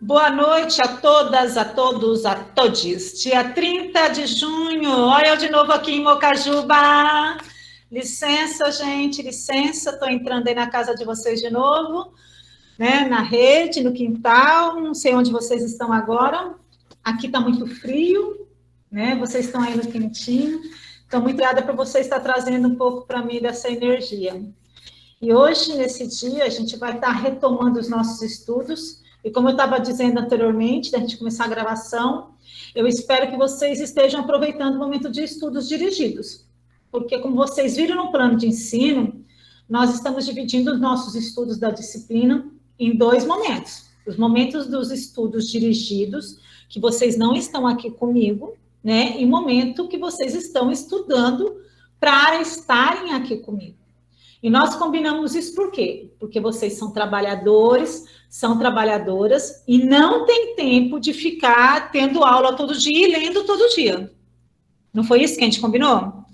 Boa noite a todas, a todos, a todes. Dia 30 de junho, olha eu de novo aqui em Mocajuba. Licença, gente, licença, estou entrando aí na casa de vocês de novo, né, na rede, no quintal, não sei onde vocês estão agora. Aqui está muito frio, né, vocês estão aí no quentinho. Estou muito obrigada por você estar trazendo um pouco para mim dessa energia. E hoje, nesse dia, a gente vai estar retomando os nossos estudos. E como eu estava dizendo anteriormente, da gente começar a gravação, eu espero que vocês estejam aproveitando o momento de estudos dirigidos. Porque, como vocês viram no plano de ensino, nós estamos dividindo os nossos estudos da disciplina em dois momentos. Os momentos dos estudos dirigidos, que vocês não estão aqui comigo, né? E o momento que vocês estão estudando para estarem aqui comigo. E nós combinamos isso por quê? Porque vocês são trabalhadores, são trabalhadoras e não tem tempo de ficar tendo aula todo dia e lendo todo dia. Não foi isso que a gente combinou?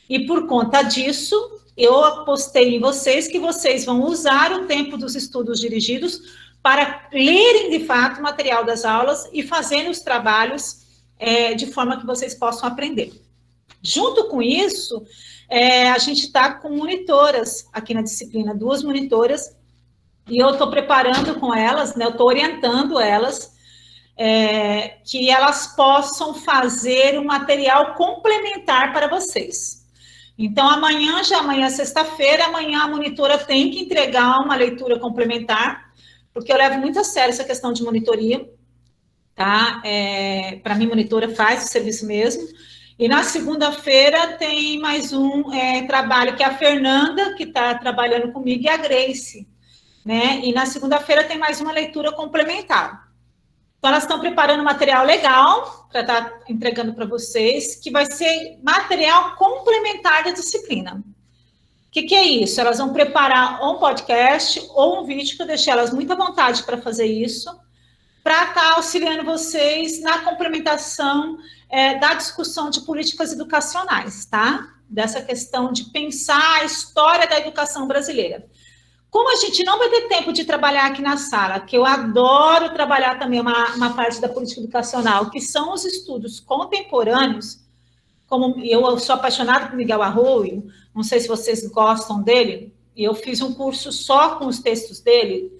E por conta disso, eu apostei em vocês que vocês vão usar o tempo dos estudos dirigidos para lerem de fato o material das aulas e fazerem os trabalhos de forma que vocês possam aprender. Junto com isso, a gente está com monitoras aqui na disciplina, 2 monitoras, e eu estou preparando com elas, né, eu estou orientando elas, que elas possam fazer um material complementar para vocês. Então, amanhã é sexta-feira, amanhã a monitora tem que entregar uma leitura complementar, porque eu levo muito a sério essa questão de monitoria, tá? Para mim, monitora faz o serviço mesmo. E na segunda-feira tem mais um trabalho que é a Fernanda, que está trabalhando comigo, e a Grace, né? E na segunda-feira tem mais uma leitura complementar. Então, elas estão preparando material legal para estar entregando para vocês, que vai ser material complementar da disciplina. O que é isso? Elas vão preparar um podcast ou um vídeo, que eu deixei elas muito à vontade para fazer isso, para estar auxiliando vocês na complementação da discussão de políticas educacionais, tá? Dessa questão de pensar a história da educação brasileira. Como a gente não vai ter tempo de trabalhar aqui na sala, que eu adoro trabalhar também uma parte da política educacional, que são os estudos contemporâneos, como eu sou apaixonada por Miguel Arroyo, não sei se vocês gostam dele, eu fiz um curso só com os textos dele,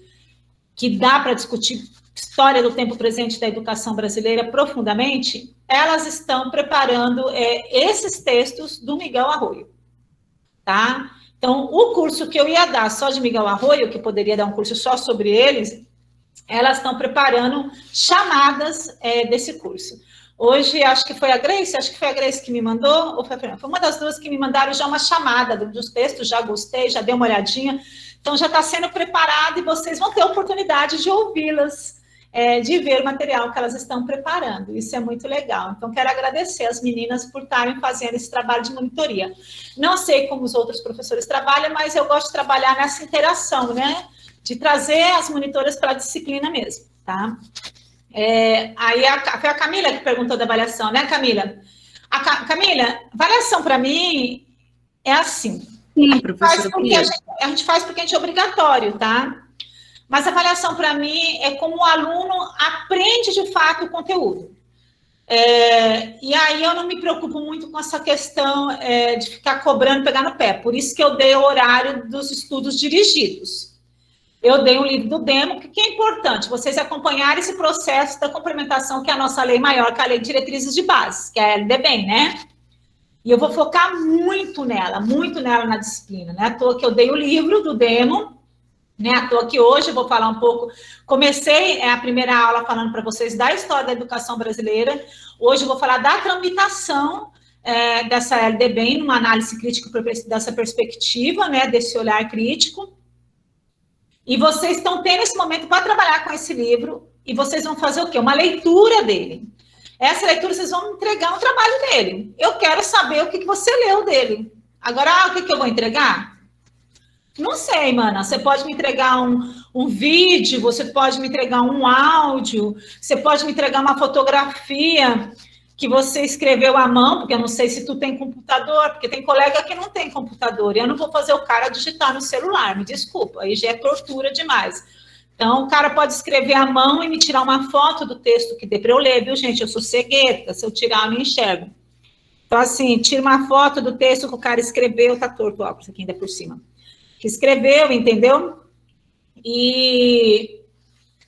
que dá para discutir história do tempo presente da educação brasileira profundamente. Elas estão preparando esses textos do Miguel Arroyo, tá? Então, o curso que eu ia dar só de Miguel Arroyo, que poderia dar um curso só sobre eles, elas estão preparando chamadas desse curso. Hoje, acho que foi a Grace que me mandou, ou foi a Fernanda? Foi uma das duas que me mandaram já uma chamada dos textos, já gostei, já dei uma olhadinha. Então, já está sendo preparado e vocês vão ter a oportunidade de ouvi-las, de ver o material que elas estão preparando. Isso é muito legal. Então, quero agradecer as meninas por estarem fazendo esse trabalho de monitoria. Não sei como os outros professores trabalham, mas eu gosto de trabalhar nessa interação, né? De trazer as monitoras para a disciplina mesmo, tá? Aí foi a Camila que perguntou da avaliação, né, Camila? Camila, avaliação para mim é assim. Sim, professora. A gente faz porque a gente é obrigatório, tá? Mas a avaliação, para mim, é como o aluno aprende, de fato, o conteúdo. E aí eu não me preocupo muito com essa questão de ficar cobrando, pegar no pé. Por isso que eu dei o horário dos estudos dirigidos. Eu dei um livro do Demo, que é importante, vocês acompanharem esse processo da complementação, que é a nossa lei maior, que é a Lei de Diretrizes de Bases, que é a LDB, né? E eu vou focar muito nela na disciplina, né? À toa que eu dei o livro do Demo, né? À toa que hoje eu vou falar um pouco. Comecei a primeira aula falando para vocês da história da educação brasileira. Hoje eu vou falar da tramitação dessa LDB, numa análise crítica dessa perspectiva, né? Desse olhar crítico. E vocês estão tendo esse momento para trabalhar com esse livro, e vocês vão fazer o quê? Uma leitura dele. Essa leitura, vocês vão entregar um trabalho dele. Eu quero saber o que você leu dele. Agora, o que eu vou entregar? Não sei, mana. Você pode me entregar um vídeo, você pode me entregar um áudio, você pode me entregar uma fotografia que você escreveu à mão, porque eu não sei se tu tem computador, porque tem colega que não tem computador, e eu não vou fazer o cara digitar no celular, me desculpa, aí já é tortura demais. Então, o cara pode escrever à mão e me tirar uma foto do texto que dê para eu ler, viu, gente? Eu sou cegueta, se eu tirar, eu não enxergo. Então, assim, tira uma foto do texto que o cara escreveu, tá torto o óculos aqui ainda por cima. Que escreveu, entendeu? E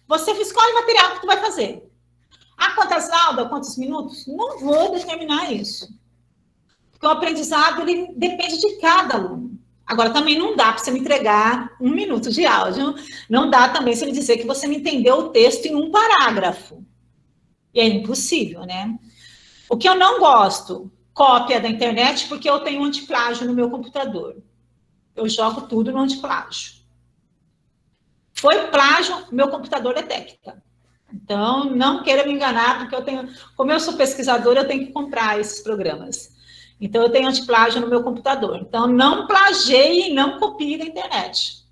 você escolhe o material que tu vai fazer. Ah, quantas aulas, quantos minutos? Não vou determinar isso. Porque o aprendizado, ele depende de cada aluno. Agora, também não dá para você me entregar 1 minuto de áudio. Não dá também você me dizer que você me entendeu o texto em 1 parágrafo. E é impossível, né? O que eu não gosto, cópia da internet, porque eu tenho antiplágio no meu computador. Eu jogo tudo no antiplágio. Foi plágio, meu computador detecta. Então, não queira me enganar, porque eu tenho, como eu sou pesquisadora, eu tenho que comprar esses programas. Então, eu tenho antiplágio no meu computador. Então, não plageie e não copie da internet.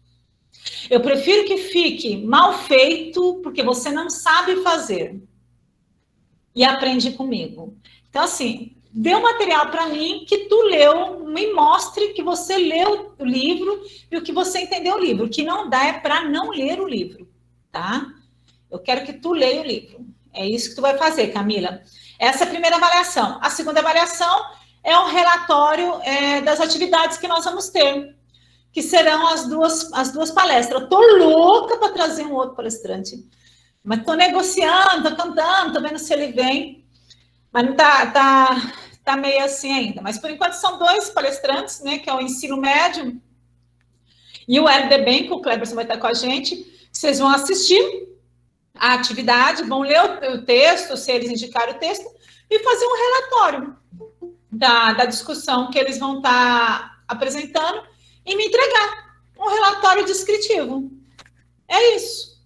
Eu prefiro que fique mal feito, porque você não sabe fazer. E aprende comigo. Então, assim, dê um material para mim que tu leu, me mostre que você leu o livro e o que você entendeu o livro. O que não dá é para não ler o livro, tá? Eu quero que tu leia o livro. É isso que tu vai fazer, Camila. Essa é a primeira avaliação. A segunda avaliação é um relatório das atividades que nós vamos ter, que serão as duas palestras. Eu estou louca para trazer um outro palestrante, mas estou negociando, estou cantando, estou vendo se ele vem, mas não tá meio assim ainda. Mas, por enquanto, são 2 palestrantes, né, que é o ensino médio e o LD Bem, que o Cleberson vai estar com a gente. Vocês vão assistir a atividade, vão ler o texto, se eles indicarem o texto, e fazer um relatório da discussão que eles vão estar apresentando e me entregar um relatório descritivo. É isso.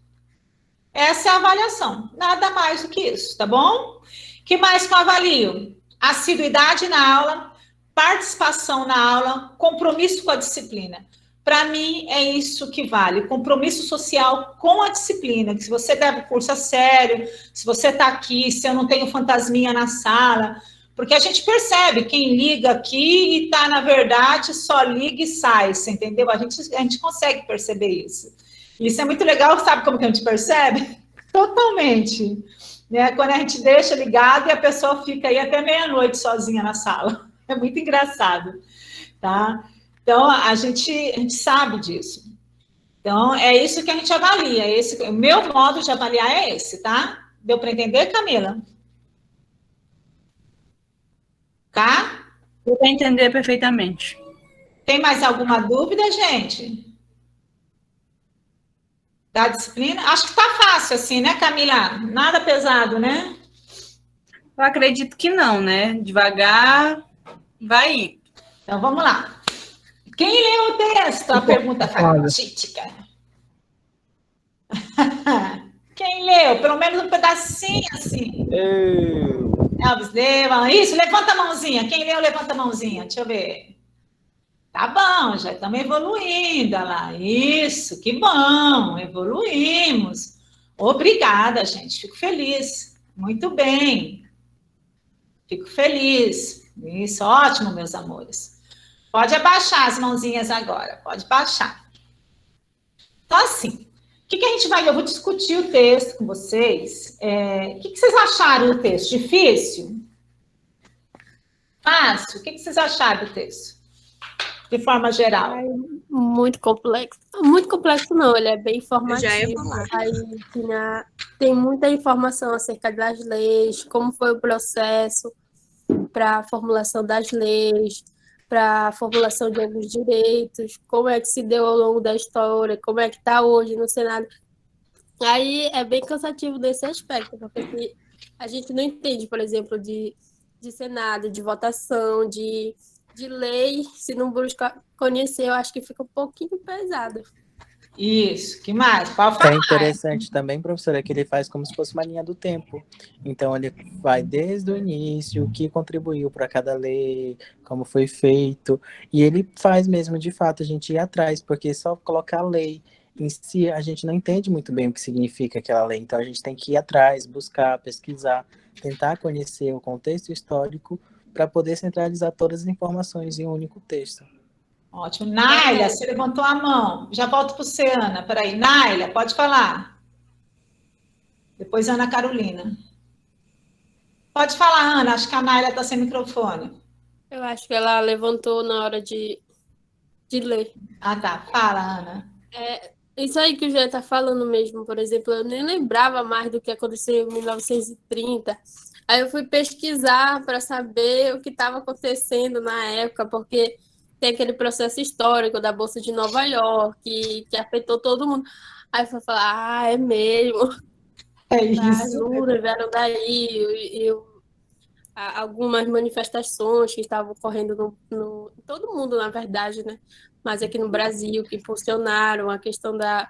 Essa é a avaliação. Nada mais do que isso, tá bom? O que mais que eu avalio? Assiduidade na aula, participação na aula, compromisso com a disciplina. Para mim, é isso que vale. Compromisso social com a disciplina. Que se você leva o curso a sério, se você está aqui, se eu não tenho fantasminha na sala. Porque a gente percebe quem liga aqui e está, na verdade, só liga e sai, você entendeu? A gente consegue perceber isso. Isso é muito legal, sabe como que a gente percebe? Totalmente. Né? Quando a gente deixa ligado e a pessoa fica aí até meia-noite sozinha na sala. É muito engraçado, tá? Então, a gente sabe disso. Então, é isso que a gente avalia. O meu modo de avaliar é esse, tá? Deu para entender, Camila? Tá? Deu para entender perfeitamente. Tem mais alguma dúvida, gente? Da disciplina? Acho que tá fácil assim, né, Camila? Nada pesado, né? Eu acredito que não, né? Devagar, vai indo. Então, vamos lá. Quem leu o texto? A pergunta fatídica. Quem leu? Pelo menos um pedacinho, assim. Elvis, leu. Isso, levanta a mãozinha. Quem leu, levanta a mãozinha. Deixa eu ver. Tá bom, já estamos evoluindo. Olha lá. Isso, que bom. Evoluímos. Obrigada, gente. Fico feliz. Muito bem. Fico feliz. Isso, ótimo, meus amores. Pode abaixar as mãozinhas agora. Pode baixar. Então, assim, o que a gente vai... Eu vou discutir o texto com vocês. O que vocês acharam do texto? Difícil? Fácil? O que vocês acharam do texto? De forma geral. Muito complexo. Muito complexo não, ele é bem informativo. Aí tem muita informação acerca das leis, como foi o processo para a formulação das leis, para a formulação de alguns direitos, como é que se deu ao longo da história, como é que está hoje no Senado. Aí é bem cansativo nesse aspecto, porque a gente não entende, por exemplo, de Senado, de votação, de lei, se não busca conhecer, eu acho que fica um pouquinho pesado. Isso, que mais? Pode falar. É interessante também, professora, que ele faz como se fosse uma linha do tempo. Então, ele vai desde o início, o que contribuiu para cada lei, como foi feito, e ele faz mesmo, de fato, a gente ir atrás, porque só colocar a lei em si, a gente não entende muito bem o que significa aquela lei, então a gente tem que ir atrás, buscar, pesquisar, tentar conhecer o contexto histórico para poder centralizar todas as informações em um único texto. Ótimo. Naila, você levantou a mão. Já volto para você, Ana. Peraí. Naila, pode falar. Depois Ana Carolina. Pode falar, Ana. Acho que a Naila está sem microfone. Eu acho que ela levantou na hora de ler. Ah, tá. Fala, Ana. Isso aí que o Jé está falando mesmo, por exemplo, eu nem lembrava mais do que aconteceu em 1930. Aí eu fui pesquisar para saber o que estava acontecendo na época, porque tem aquele processo histórico da Bolsa de Nova York, que afetou todo mundo. Aí eu fui falar, é mesmo. É As isso. lutas vieram daí, algumas manifestações que estavam ocorrendo em todo mundo, na verdade, né? Mas aqui no Brasil, que funcionaram, a questão da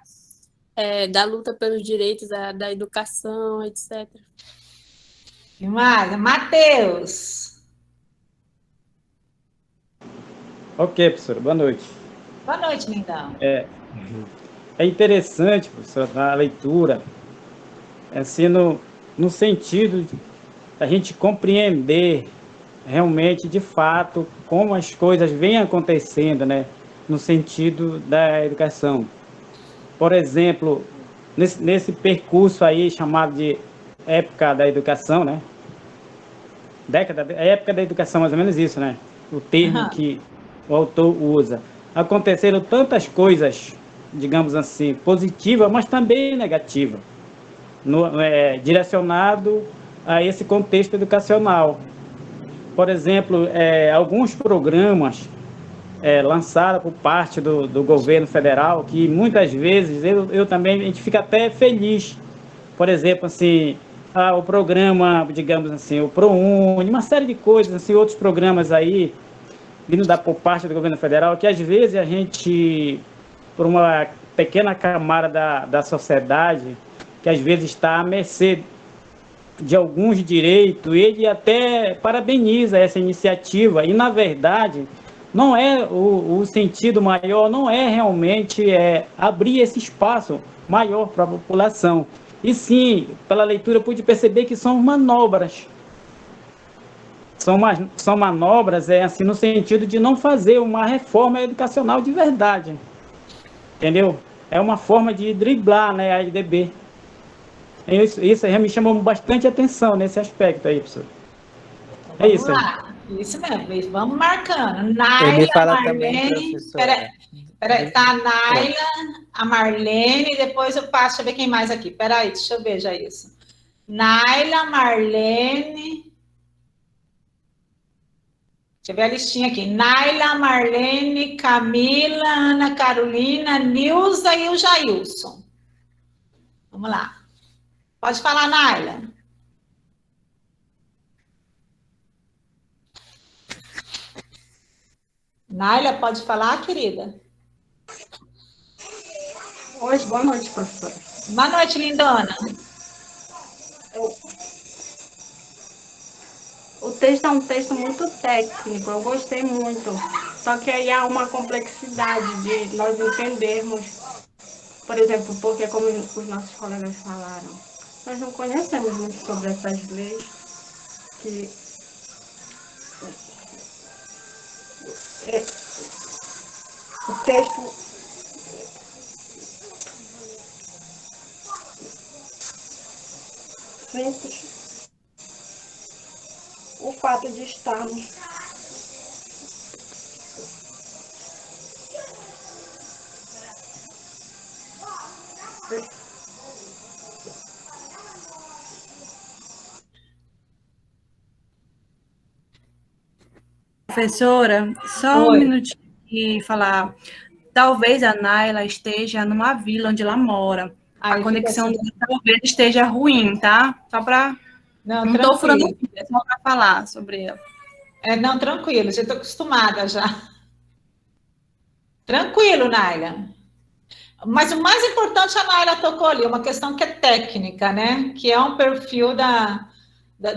luta pelos direitos da educação, etc. E mais? Matheus. Ok, professora, boa noite. Boa noite, lindão. É interessante, professora, a leitura, assim, no sentido da gente compreender realmente, de fato, como as coisas vêm acontecendo, né, no sentido da educação. Por exemplo, nesse percurso aí chamado de época da educação, né, época da educação, mais ou menos isso, né, o termo que o autor usa. Aconteceram tantas coisas, digamos assim, positivas, mas também negativas, direcionado a esse contexto educacional. Por exemplo, alguns programas lançados por parte do governo federal, que muitas vezes eu também, a gente fica até feliz. Por exemplo, assim, o programa, digamos assim, o ProUni, uma série de coisas, assim, outros programas aí, vindo por parte do governo federal, que às vezes a gente, por uma pequena camada da sociedade, que às vezes está à mercê de alguns direitos, ele até parabeniza essa iniciativa, e na verdade não é o sentido maior, não é realmente abrir esse espaço maior para a população, e sim, pela leitura eu pude perceber que são manobras, são manobras assim, no sentido de não fazer uma reforma educacional de verdade, entendeu? É uma forma de driblar, né, a LDB. Isso aí me chamou bastante atenção nesse aspecto aí, professor. Então, vamos lá. Isso mesmo, vamos marcando. Naila, Ele fala Marlene, também, professora. Peraí, tá a Naila, a Marlene, e depois eu passo, deixa eu ver quem mais aqui. Peraí, deixa eu ver já isso. Naila, Marlene. Deixa eu ver a listinha aqui. Naila, Marlene, Camila, Ana Carolina, Nilza e o Jailson. Vamos lá. Pode falar, Naila. Naila, pode falar, querida? Oi, boa noite, professora. Boa noite, lindona. O texto é um texto muito técnico, eu gostei muito. Só que aí há uma complexidade de nós entendermos, por exemplo, porque como os nossos colegas falaram, nós não conhecemos muito sobre essas leis que o texto o fato de estarmos Professora, só um minutinho e falar. Talvez a Naila esteja numa vila onde ela mora. A conexão dela talvez esteja ruim, tá? Só para... Não estou furando aqui, é só para falar sobre ela. Não, tranquilo, já estou acostumada já. Tranquilo, Naila. Mas o mais importante a Naila tocou ali, uma questão que é técnica, né? Que é um perfil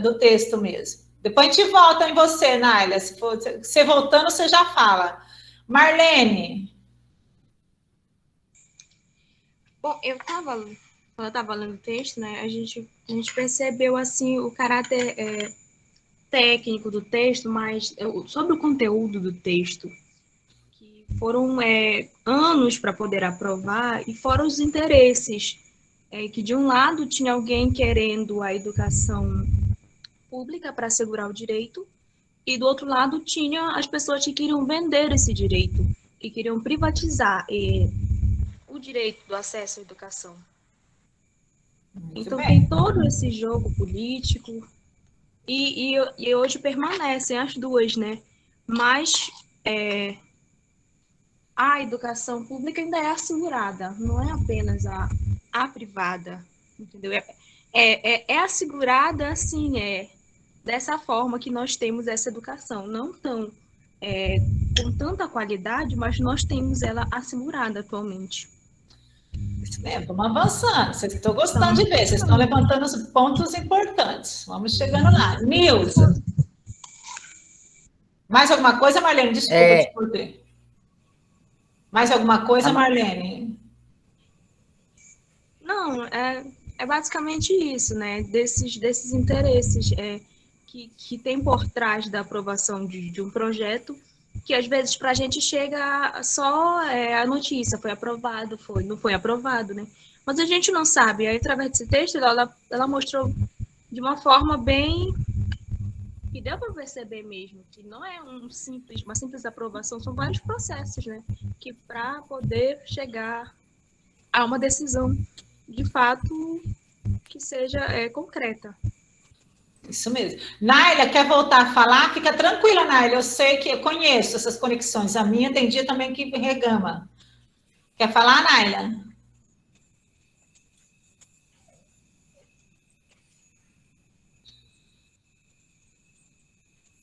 do texto mesmo. Depois a gente volta em você, Naila. Se for, você voltando, você já fala. Marlene. Bom, quando eu estava lendo o texto, né, a gente percebeu, assim, o caráter técnico do texto, mas sobre o conteúdo do texto, que foram anos para poder aprovar, e fora os interesses, que de um lado tinha alguém querendo a educação pública para assegurar o direito, e do outro lado tinha as pessoas que queriam vender esse direito, que queriam privatizar o direito do acesso à educação. Então tem todo esse jogo político, e hoje permanecem as duas, né? Mas a educação pública ainda é assegurada, não é apenas a privada, entendeu? É assegurada, assim, dessa forma que nós temos essa educação, não tão com tanta qualidade, mas nós temos ela assegurada atualmente. Isso mesmo, vamos avançando. Vocês estão gostando de ver, vocês estão levantando os pontos importantes. Vamos chegando lá. Nilza. Mais alguma coisa, Marlene? Desculpa te cortei. Mais alguma coisa, Marlene? Não, é basicamente isso, né? Desses interesses que tem por trás da aprovação de um projeto, que às vezes para a gente chega só a notícia, foi aprovado, não foi aprovado, né? Mas a gente não sabe. Aí, através desse texto, ela mostrou de uma forma bem... que deu para perceber mesmo, que não é uma simples aprovação, são vários processos, né? Que para poder chegar a uma decisão, de fato, que seja concreta. Isso mesmo. Naila, quer voltar a falar? Fica tranquila, Naila. Eu sei que eu conheço essas conexões. A minha tem dia também que regama. Quer falar, Naila?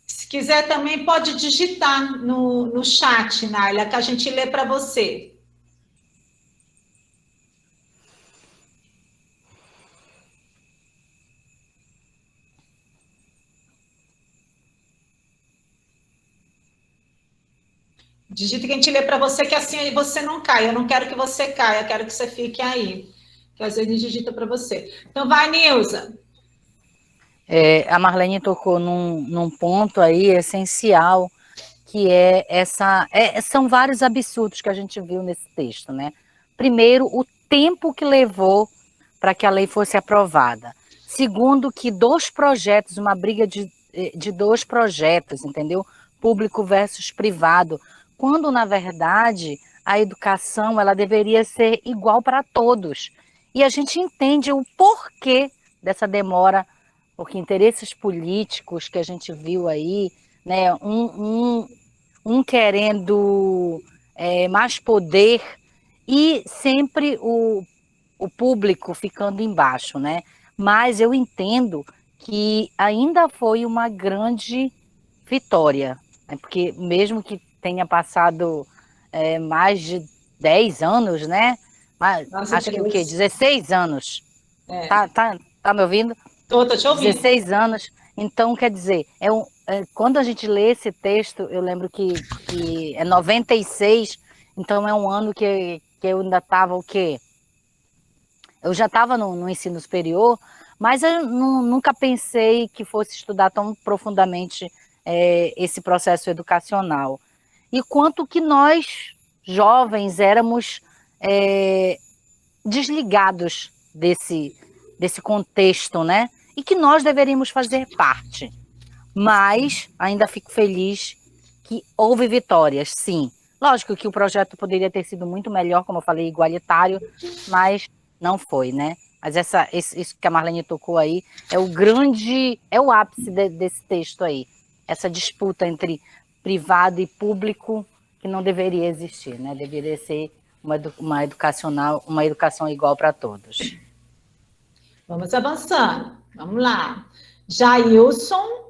Se quiser também pode digitar no chat, Naila, que a gente lê para você. Digita que a gente lê para você, que assim você não caia. Eu não quero que você caia, eu quero que você fique aí. Que às vezes a gente digita para você. Então vai, Nilza. A Marlene tocou num ponto aí essencial, que são vários absurdos que a gente viu nesse texto, né? Primeiro, o tempo que levou para que a lei fosse aprovada. Segundo, que uma briga de dois projetos, entendeu? Público versus privado, quando, na verdade, a educação ela deveria ser igual para todos. E a gente entende o porquê dessa demora, porque interesses políticos que a gente viu aí, né, um querendo mais poder e sempre o público ficando embaixo, né? Mas eu entendo que ainda foi uma grande vitória, né? Porque mesmo que tenha passado mais de 10 anos, né? Mas, acho que o quê? 16 anos. Tá me ouvindo? Tô te ouvindo. 16 anos. Então, quer dizer, quando a gente lê esse texto, eu lembro que é 96, então é um ano que eu ainda estava o quê? Eu já estava no ensino superior, mas eu nunca pensei que fosse estudar tão profundamente esse processo educacional. E quanto que nós, jovens, éramos desligados desse contexto, né? E que nós deveríamos fazer parte. Mas ainda fico feliz que houve vitórias, sim. Lógico que o projeto poderia ter sido muito melhor, como eu falei, igualitário, mas não foi, né? Mas isso que a Marlene tocou aí é o ápice desse texto aí. Essa disputa entre privado e público que não deveria existir, né? Deveria ser uma educação igual para todos. Vamos avançando. Vamos lá. Jailson.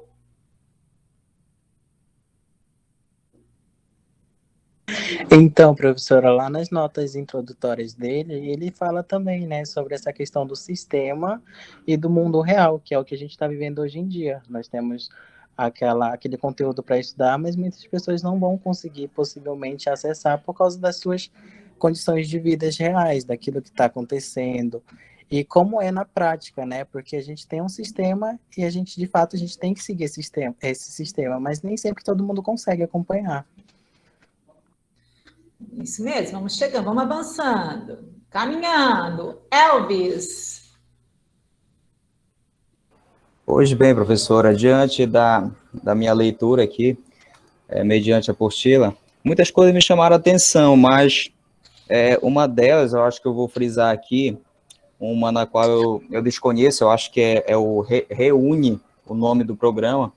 Então, professora, lá nas notas introdutórias dele, ele fala também, né, sobre essa questão do sistema e do mundo real, que é o que a gente está vivendo hoje em dia. Nós temos aquele conteúdo para estudar, mas muitas pessoas não vão conseguir, possivelmente, acessar por causa das suas condições de vida reais, daquilo que está acontecendo. E como é na prática, né? Porque a gente tem um sistema e de fato, a gente tem que seguir esse sistema, mas nem sempre todo mundo consegue acompanhar. Isso mesmo, vamos chegando, vamos avançando, caminhando. Elvis. Pois bem, professora, diante da minha leitura aqui, mediante a apostila, muitas coisas me chamaram a atenção, mas uma delas, eu acho que eu vou frisar aqui, uma na qual eu desconheço, eu acho que é o Reúne, o nome do programa,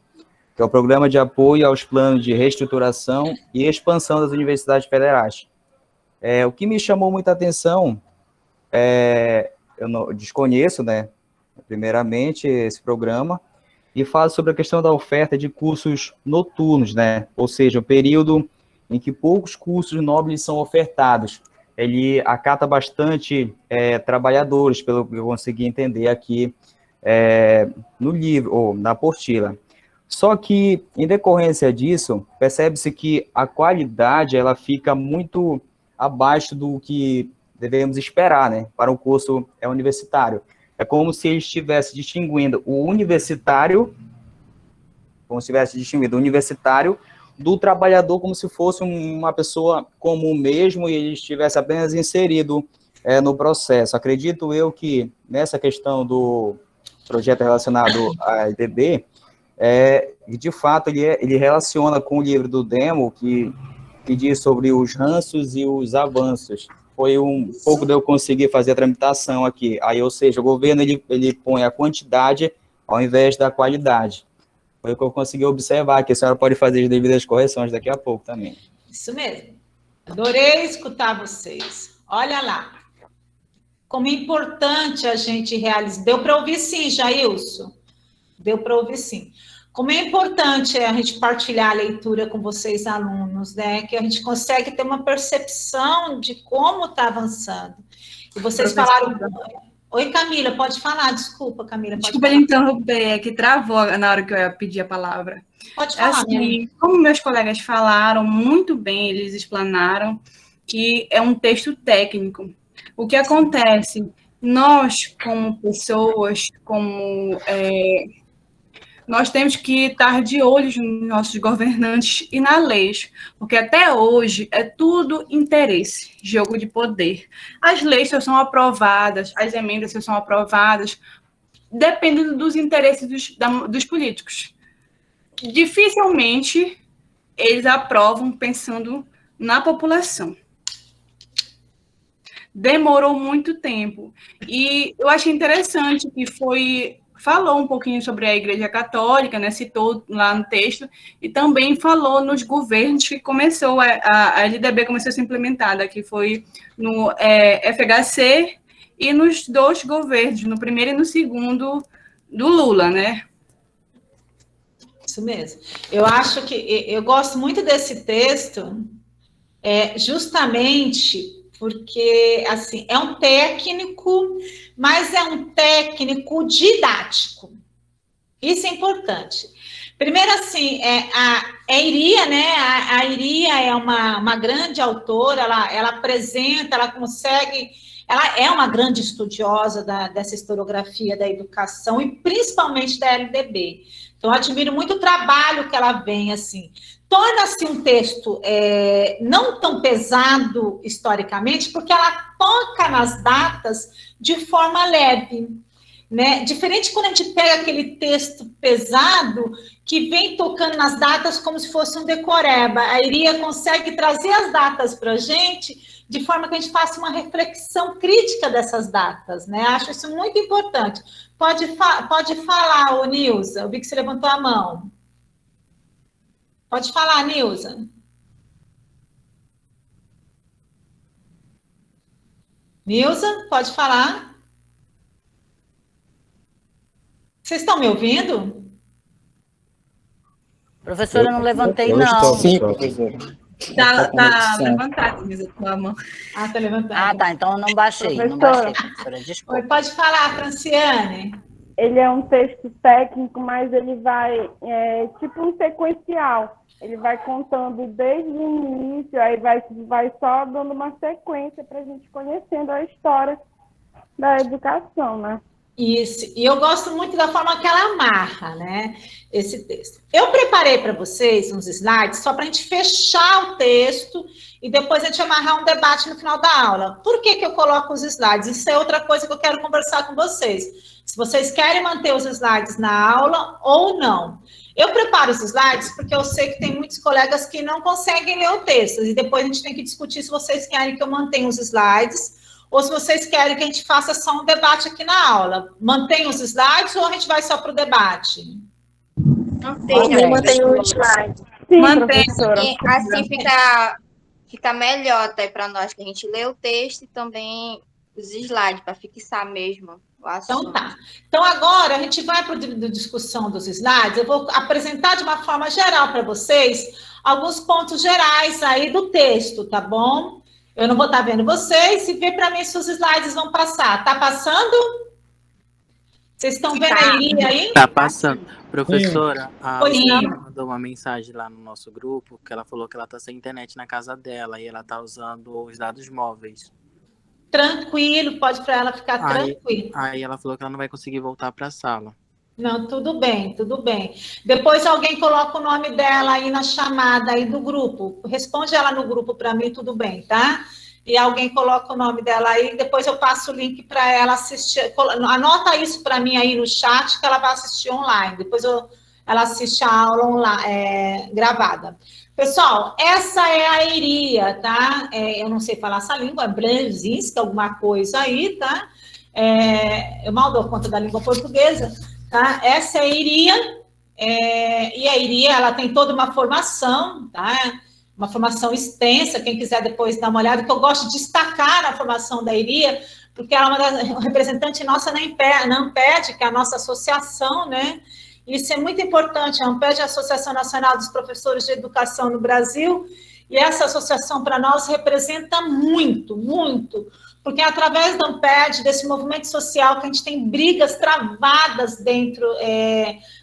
que é o Programa de Apoio aos Planos de Reestruturação e Expansão das Universidades Federais. O que me chamou muita atenção, eu não, desconheço, né, primeiramente, esse programa, e fala sobre a questão da oferta de cursos noturnos, né, ou seja, o período em que poucos cursos nobres são ofertados. Ele acata bastante trabalhadores, pelo que eu consegui entender aqui no livro, ou na apostila. Só que, em decorrência disso, percebe-se que a qualidade ela fica muito abaixo do que devemos esperar, né, para um curso universitário. É como se ele estivesse distinguindo o universitário, do trabalhador como se fosse uma pessoa comum mesmo, e ele estivesse apenas inserido no processo. Acredito eu que, nessa questão do projeto relacionado à LDB, de fato, ele relaciona com o livro do Demo, que diz sobre os ranços e os avanços. Foi um pouco de eu conseguir fazer a tramitação aqui. Aí, ou seja, o governo ele põe a quantidade ao invés da qualidade. Foi o que eu consegui observar, que a senhora pode fazer as devidas correções daqui a pouco também. Isso mesmo. Adorei escutar vocês. Olha lá. Como é importante a gente realizar. Deu para ouvir sim, Jailson? Deu para ouvir sim. Como é importante a gente partilhar a leitura com vocês, alunos, né? Que a gente consegue ter uma percepção de como está avançando. E vocês falaram... Oi, Camila, pode falar. Desculpa, Camila. Desculpa ele interromper, é que travou na hora que eu ia pedir a palavra. Pode falar, assim, como meus colegas falaram muito bem, eles explanaram que é um texto técnico. O que acontece? Nós, como pessoas, nós temos que estar de olho nos nossos governantes e na lei, porque até hoje é tudo interesse, jogo de poder. As leis só são aprovadas, as emendas só são aprovadas, dependendo dos interesses dos políticos. Dificilmente eles aprovam pensando na população. Demorou muito tempo. E eu achei interessante que falou um pouquinho sobre a Igreja Católica, né, citou lá no texto, e também falou nos governos que começou, a LDB começou a ser implementada, que foi no FHC e nos dois governos, no primeiro e no segundo do Lula, né? Isso mesmo. Eu acho que, eu gosto muito desse texto, justamente porque, assim, é um técnico, mas é um técnico didático. Isso é importante. Primeiro, assim, a Iria, né? A Iria é uma grande autora, ela apresenta, ela consegue... Ela é uma grande estudiosa dessa historiografia da educação e principalmente da LDB. Então, eu admiro muito o trabalho que ela vem, assim... Torna-se um texto não tão pesado historicamente, porque ela toca nas datas de forma leve, né? Diferente quando a gente pega aquele texto pesado, que vem tocando nas datas como se fosse um decoreba. A Iria consegue trazer as datas para a gente de forma que a gente faça uma reflexão crítica dessas datas, né? Acho isso muito importante. Pode falar, ô Nilza, eu vi que você levantou a mão. Pode falar, Nilza. Nilza, pode falar? Vocês estão me ouvindo? Professora, eu não levantei, não. Sim, professora. Tá levantado, Nilza, com a mão. Ah, tá levantado. Ah, tá, então eu não baixei, professora, desculpa. Oi, pode falar, Franciane. Ele é um texto técnico, mas ele vai, tipo um sequencial. Ele vai contando desde o início, aí vai só dando uma sequência para a gente conhecendo a história da educação, né? Isso, e eu gosto muito da forma que ela amarra, né, esse texto. Eu preparei para vocês uns slides só para a gente fechar o texto e depois a gente amarrar um debate no final da aula. Por que eu coloco os slides? Isso é outra coisa que eu quero conversar com vocês. Se vocês querem manter os slides na aula ou não. Eu preparo os slides porque eu sei que tem muitos colegas que não conseguem ler o texto, e depois a gente tem que discutir se vocês querem que eu mantenha os slides, ou se vocês querem que a gente faça só um debate aqui na aula. Mantém os slides ou a gente vai só para o debate? Mantém o slide. Sim, professora. Assim fica melhor até para nós, que a gente lê o texto e também os slides, para fixar mesmo o assunto. Então tá. Então agora a gente vai para a discussão dos slides. Eu vou apresentar de uma forma geral para vocês alguns pontos gerais aí do texto, tá bom? Eu não vou estar vendo vocês, e vê para mim se os slides vão passar. Tá passando? Vocês estão vendo aí? Tá passando. Professora, a Pois não. Ana mandou uma mensagem lá no nosso grupo, que ela falou que ela tá sem internet na casa dela, e ela tá usando os dados móveis. Tranquilo, pode para ela ficar tranquila. Aí ela falou que ela não vai conseguir voltar para a sala. Não, tudo bem, tudo bem. Depois alguém coloca o nome dela aí na chamada aí do grupo. Responde ela no grupo para mim, tudo bem, tá? E alguém coloca o nome dela aí, depois eu passo o link para ela assistir. Anota isso para mim aí no chat, que ela vai assistir online. Depois ela assiste a aula online, gravada. Pessoal, essa é a Iria, tá? Eu não sei falar essa língua, é Brzezinski, alguma coisa aí, tá? Eu mal dou conta da língua portuguesa, tá? Essa é a Iria, e a Iria, ela tem toda uma formação, tá? Uma formação extensa, quem quiser depois dar uma olhada, que eu gosto de destacar a formação da Iria, porque ela é uma representante nossa na ANPED, que é a nossa associação, né? Isso é muito importante. A ANPED é a Associação Nacional dos Professores de Educação no Brasil, e essa associação para nós representa muito, muito, porque é através da ANPED, desse movimento social, que a gente tem brigas travadas dentro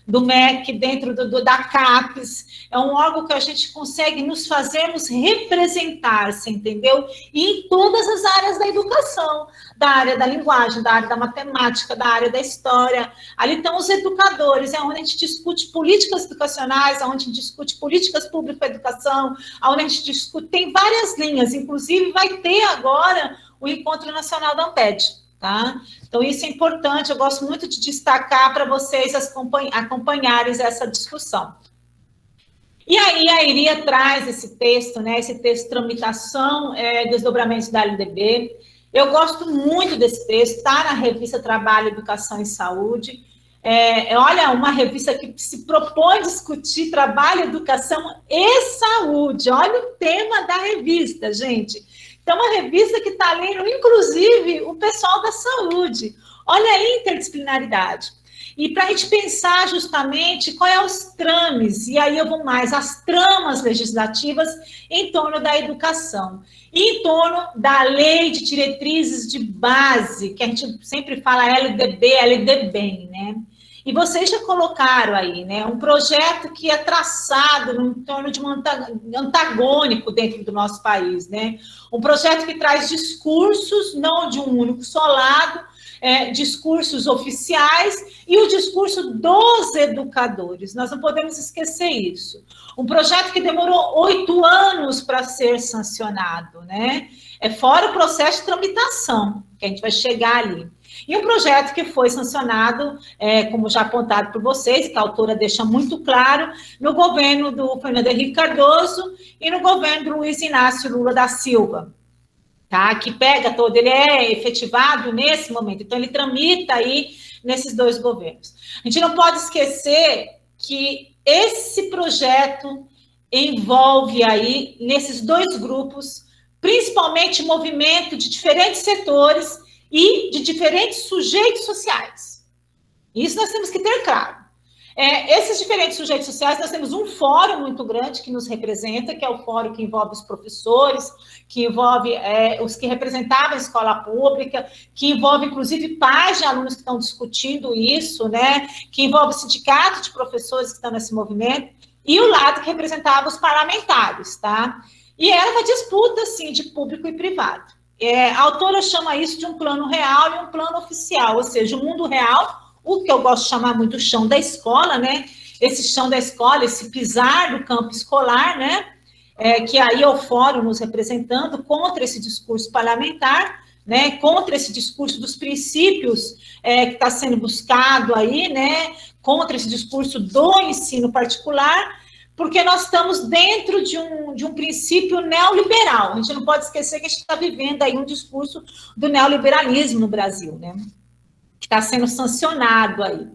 do MEC, dentro da CAPES. É um órgão que a gente consegue nos fazermos representar, você entendeu? E em todas as áreas da educação, da área da linguagem, da área da matemática, da área da história. Ali estão os educadores, é onde a gente discute políticas educacionais, onde a gente discute políticas públicas para a educação, onde a gente discute, tem várias linhas, inclusive vai ter agora o Encontro Nacional da ANPED, tá? Então, isso é importante, eu gosto muito de destacar para vocês acompanharem essa discussão. E aí, a Iria traz esse texto, né? Esse texto de tramitação, desdobramentos da LDB. Eu gosto muito desse texto, está na revista Trabalho, Educação e Saúde. Olha, uma revista que se propõe discutir trabalho, educação e saúde. Olha o tema da revista, gente. Então, uma revista que está lendo, inclusive, o pessoal da saúde. Olha a interdisciplinaridade. E para a gente pensar justamente qual é os trames, e aí eu vou mais, as tramas legislativas em torno da educação, e em torno da lei de diretrizes de base, que a gente sempre fala LDB, LDBEM, né? E vocês já colocaram aí, né, um projeto que é traçado em torno de um antagônico dentro do nosso país, né? Um projeto que traz discursos, não de um único só lado, discursos oficiais e o discurso dos educadores. Nós não podemos esquecer isso. Um projeto que demorou 8 anos para ser sancionado, né? Fora o processo de tramitação, que a gente vai chegar ali. E um projeto que foi sancionado, como já apontado por vocês, que a autora deixa muito claro, no governo do Fernando Henrique Cardoso e no governo do Luiz Inácio Lula da Silva, tá? Que pega todo, ele é efetivado nesse momento, então ele tramita aí nesses 2 governos. A gente não pode esquecer que esse projeto envolve aí, nesses 2 grupos, principalmente movimento de diferentes setores e de diferentes sujeitos sociais. Isso nós temos que ter claro. Esses diferentes sujeitos sociais, nós temos um fórum muito grande que nos representa, que é o fórum que envolve os professores, que envolve os que representavam a escola pública, que envolve, inclusive, pais de alunos que estão discutindo isso, né? Que envolve o sindicato de professores que estão nesse movimento, e o lado que representava os parlamentares, tá? E era uma disputa, assim, de público e privado. A autora chama isso de um plano real e um plano oficial, ou seja, o mundo real, o que eu gosto de chamar muito do chão da escola, né? Esse chão da escola, esse pisar do campo escolar, né? que aí é o fórum nos representando contra esse discurso parlamentar, né, contra esse discurso dos princípios que está sendo buscado aí, né, contra esse discurso do ensino particular, porque nós estamos dentro de um princípio neoliberal. A gente não pode esquecer que a gente está vivendo aí um discurso do neoliberalismo no Brasil, né, que está sendo sancionado aí.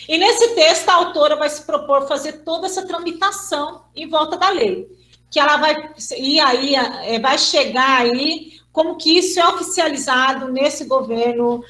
E nesse texto a autora vai se propor fazer toda essa tramitação em volta da lei, que ela vai, e aí vai chegar aí como que isso é oficializado nesse governo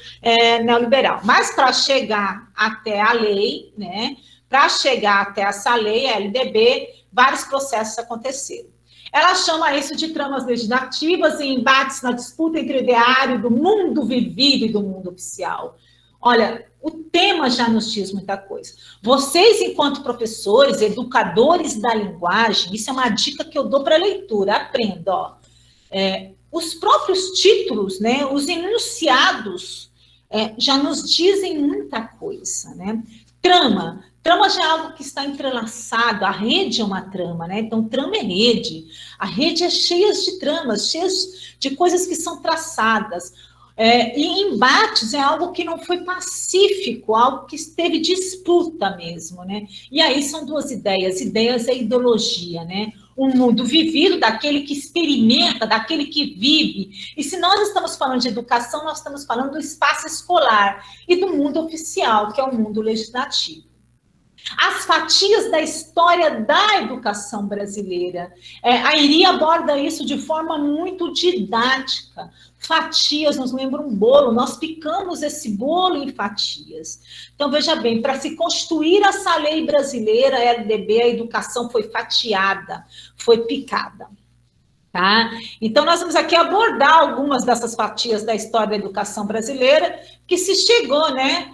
neoliberal. Mas para chegar até a lei, né, para chegar até essa lei, a LDB, vários processos aconteceram. Ela chama isso de tramas legislativas e embates na disputa entre o ideário do mundo vivido e do mundo oficial. Olha, o tema já nos diz muita coisa. Vocês, enquanto professores, educadores da linguagem, isso é uma dica que eu dou para a leitura, aprenda, ó. Os próprios títulos, né, os enunciados, já nos dizem muita coisa, né? Trama já é algo que está entrelaçado, a rede é uma trama, né? Então, trama é rede. A rede é cheia de tramas, cheia de coisas que são traçadas. E embates é algo que não foi pacífico, algo que teve disputa mesmo, né? E aí são duas ideias é ideologia, né? Um mundo vivido, daquele que experimenta, daquele que vive. E se nós estamos falando de educação, nós estamos falando do espaço escolar e do mundo oficial, que é o mundo legislativo. As fatias da história da educação brasileira. A Iri aborda isso de forma muito didática. Fatias, nos lembra um bolo, nós picamos esse bolo em fatias. Então, veja bem, para se construir essa lei brasileira, a LDB, a educação foi fatiada, foi picada. Tá? Então, nós vamos aqui abordar algumas dessas fatias da história da educação brasileira, que se chegou, né,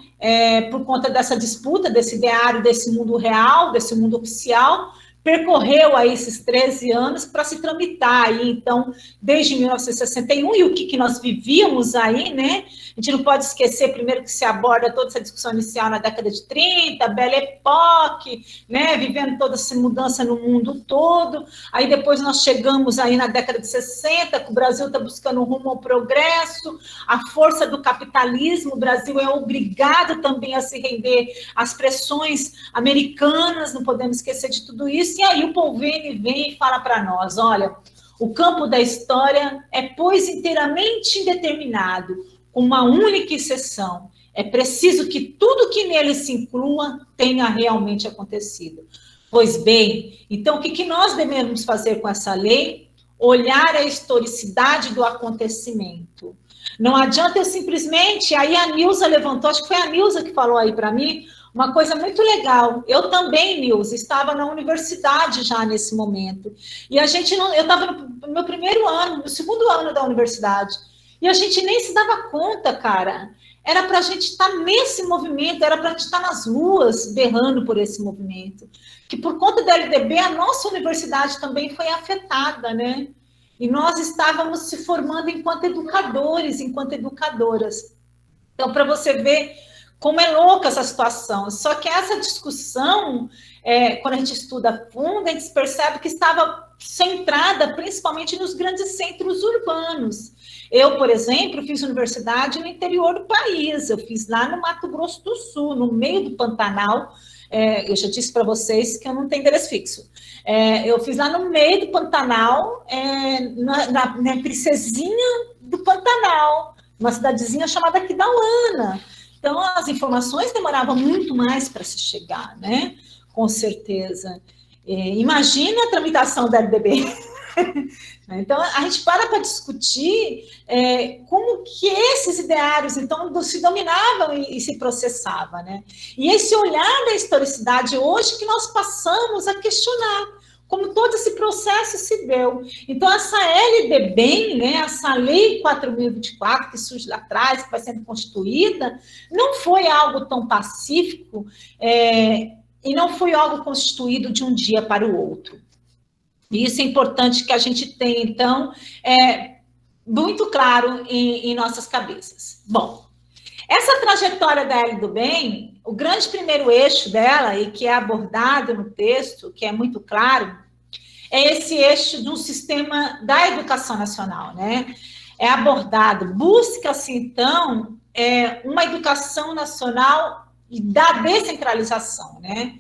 por conta dessa disputa, desse ideário, desse mundo real, desse mundo oficial, percorreu aí esses 13 anos para se tramitar aí, então, desde 1961, e o que nós vivíamos aí, né? A gente não pode esquecer, primeiro, que se aborda toda essa discussão inicial na década de 30, Belle Époque, né? Vivendo toda essa mudança no mundo todo. Aí depois nós chegamos aí na década de 60, que o Brasil está buscando rumo ao progresso, a força do capitalismo, o Brasil é obrigado também a se render às pressões americanas, não podemos esquecer de tudo isso. E aí o Polveni vem e fala para nós, olha, o campo da história é, pois, inteiramente indeterminado, com uma única exceção. É preciso que tudo que nele se inclua tenha realmente acontecido. Pois bem, então o que nós devemos fazer com essa lei? Olhar a historicidade do acontecimento. Não adianta eu simplesmente... Aí a Nilza levantou, acho que foi a Nilza que falou aí para mim, uma coisa muito legal. Eu também, Nilza, estava na universidade já nesse momento. E a gente não... Eu estava no meu primeiro ano, no segundo ano da universidade. E a gente nem se dava conta, cara. Era para a gente estar nesse movimento, era para a gente estar nas ruas berrando por esse movimento. Que por conta da LDB, a nossa universidade também foi afetada, né? E nós estávamos se formando enquanto educadores, enquanto educadoras. Então, para você ver como é louca essa situação. Só que essa discussão, quando a gente estuda a fundo, a gente percebe que estava centrada principalmente nos grandes centros urbanos. Eu, por exemplo, fiz universidade no interior do país, eu fiz lá no Mato Grosso do Sul, no meio do Pantanal. Eu já disse para vocês que eu não tenho endereço fixo. Eu fiz lá no meio do Pantanal, na Princesinha do Pantanal, uma cidadezinha chamada Aquidauana. Então, as informações demoravam muito mais para se chegar, né? Com certeza. Imagina a tramitação da LDB. Então, a gente para discutir como que esses ideários, então, se dominavam e se processavam, né? E esse olhar da historicidade hoje que nós passamos a questionar, como todo esse processo se deu. Então, essa LDB, né, essa Lei 4.024, que surge lá atrás, que vai sendo constituída, não foi algo tão pacífico e não foi algo constituído de um dia para o outro. E isso é importante que a gente tenha, então, muito claro em nossas cabeças. Bom, essa trajetória da L do Bem, o grande primeiro eixo dela, e que é abordado no texto, que é muito claro, é esse eixo de um sistema da educação nacional, né? É abordado, busca-se, então, uma educação nacional da descentralização, né?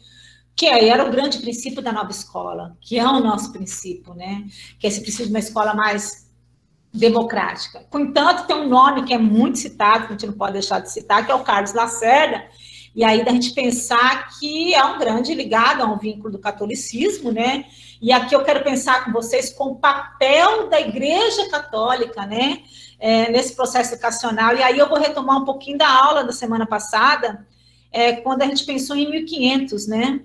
Que aí era o grande princípio da nova escola, que é o nosso princípio, né? Que é esse princípio de uma escola mais democrática. Contanto, tem um nome que é muito citado, que a gente não pode deixar de citar, que é o Carlos Lacerda, e aí da gente pensar que é um grande ligado a um vínculo do catolicismo, né? E aqui eu quero pensar com vocês com o papel da Igreja Católica, né? Nesse processo educacional. E aí eu vou retomar um pouquinho da aula da semana passada, quando a gente pensou em 1500, né?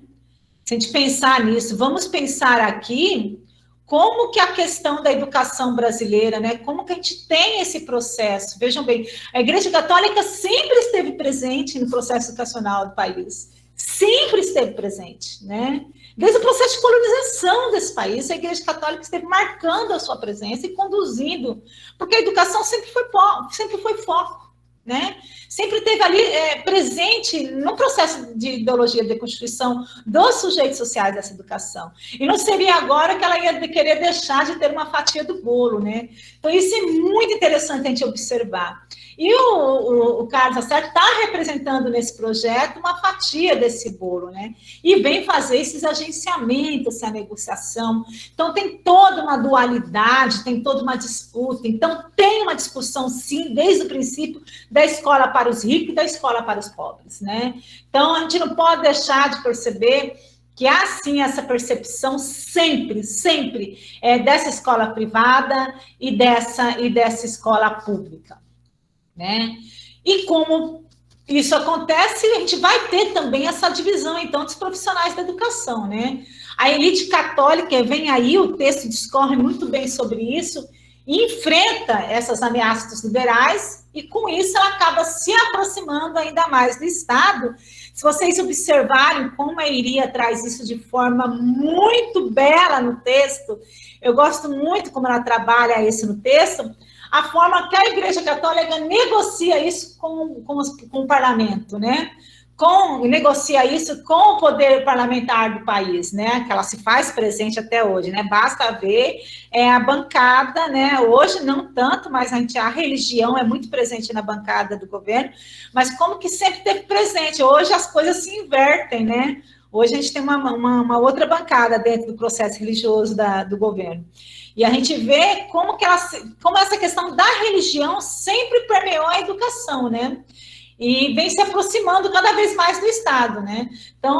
Se a gente pensar nisso, vamos pensar aqui como que a questão da educação brasileira, né? Como que a gente tem esse processo? Vejam bem, a Igreja Católica sempre esteve presente no processo educacional do país. Sempre esteve presente, né? Desde o processo de colonização desse país, a Igreja Católica esteve marcando a sua presença e conduzindo, porque a educação sempre foi foco, né? Sempre esteve ali presente no processo de ideologia de deconstrução dos sujeitos sociais dessa educação. E não seria agora que ela ia querer deixar de ter uma fatia do bolo, né? Então, isso é muito interessante a gente observar. E o Carlos Lacerda está representando nesse projeto uma fatia desse bolo, né? E vem fazer esses agenciamentos, essa negociação. Então, tem toda uma dualidade, tem toda uma disputa. Então, tem uma discussão, sim, desde o princípio, da escola para os ricos e da escola para os pobres, né? Então, a gente não pode deixar de perceber que há, sim, essa percepção sempre dessa escola privada e dessa escola pública, né? E como isso acontece, a gente vai ter também essa divisão, então, dos profissionais da educação, né? A elite católica, vem aí, o texto discorre muito bem sobre isso, e enfrenta essas ameaças dos liberais, e com isso ela acaba se aproximando ainda mais do Estado. Se vocês observarem como a Iria traz isso de forma muito bela no texto, eu gosto muito como ela trabalha isso no texto, a forma que a Igreja Católica negocia isso com o parlamento, né? Negocia isso com o poder parlamentar do país, né? Que ela se faz presente até hoje, né? Basta ver a bancada, né? Hoje não tanto, mas a religião é muito presente na bancada do governo, mas como que sempre teve presente. Hoje as coisas se invertem, né? Hoje a gente tem uma outra bancada dentro do processo religioso do governo. E a gente vê como essa questão da religião sempre permeou a educação, né? E vem se aproximando cada vez mais do Estado, né? Então,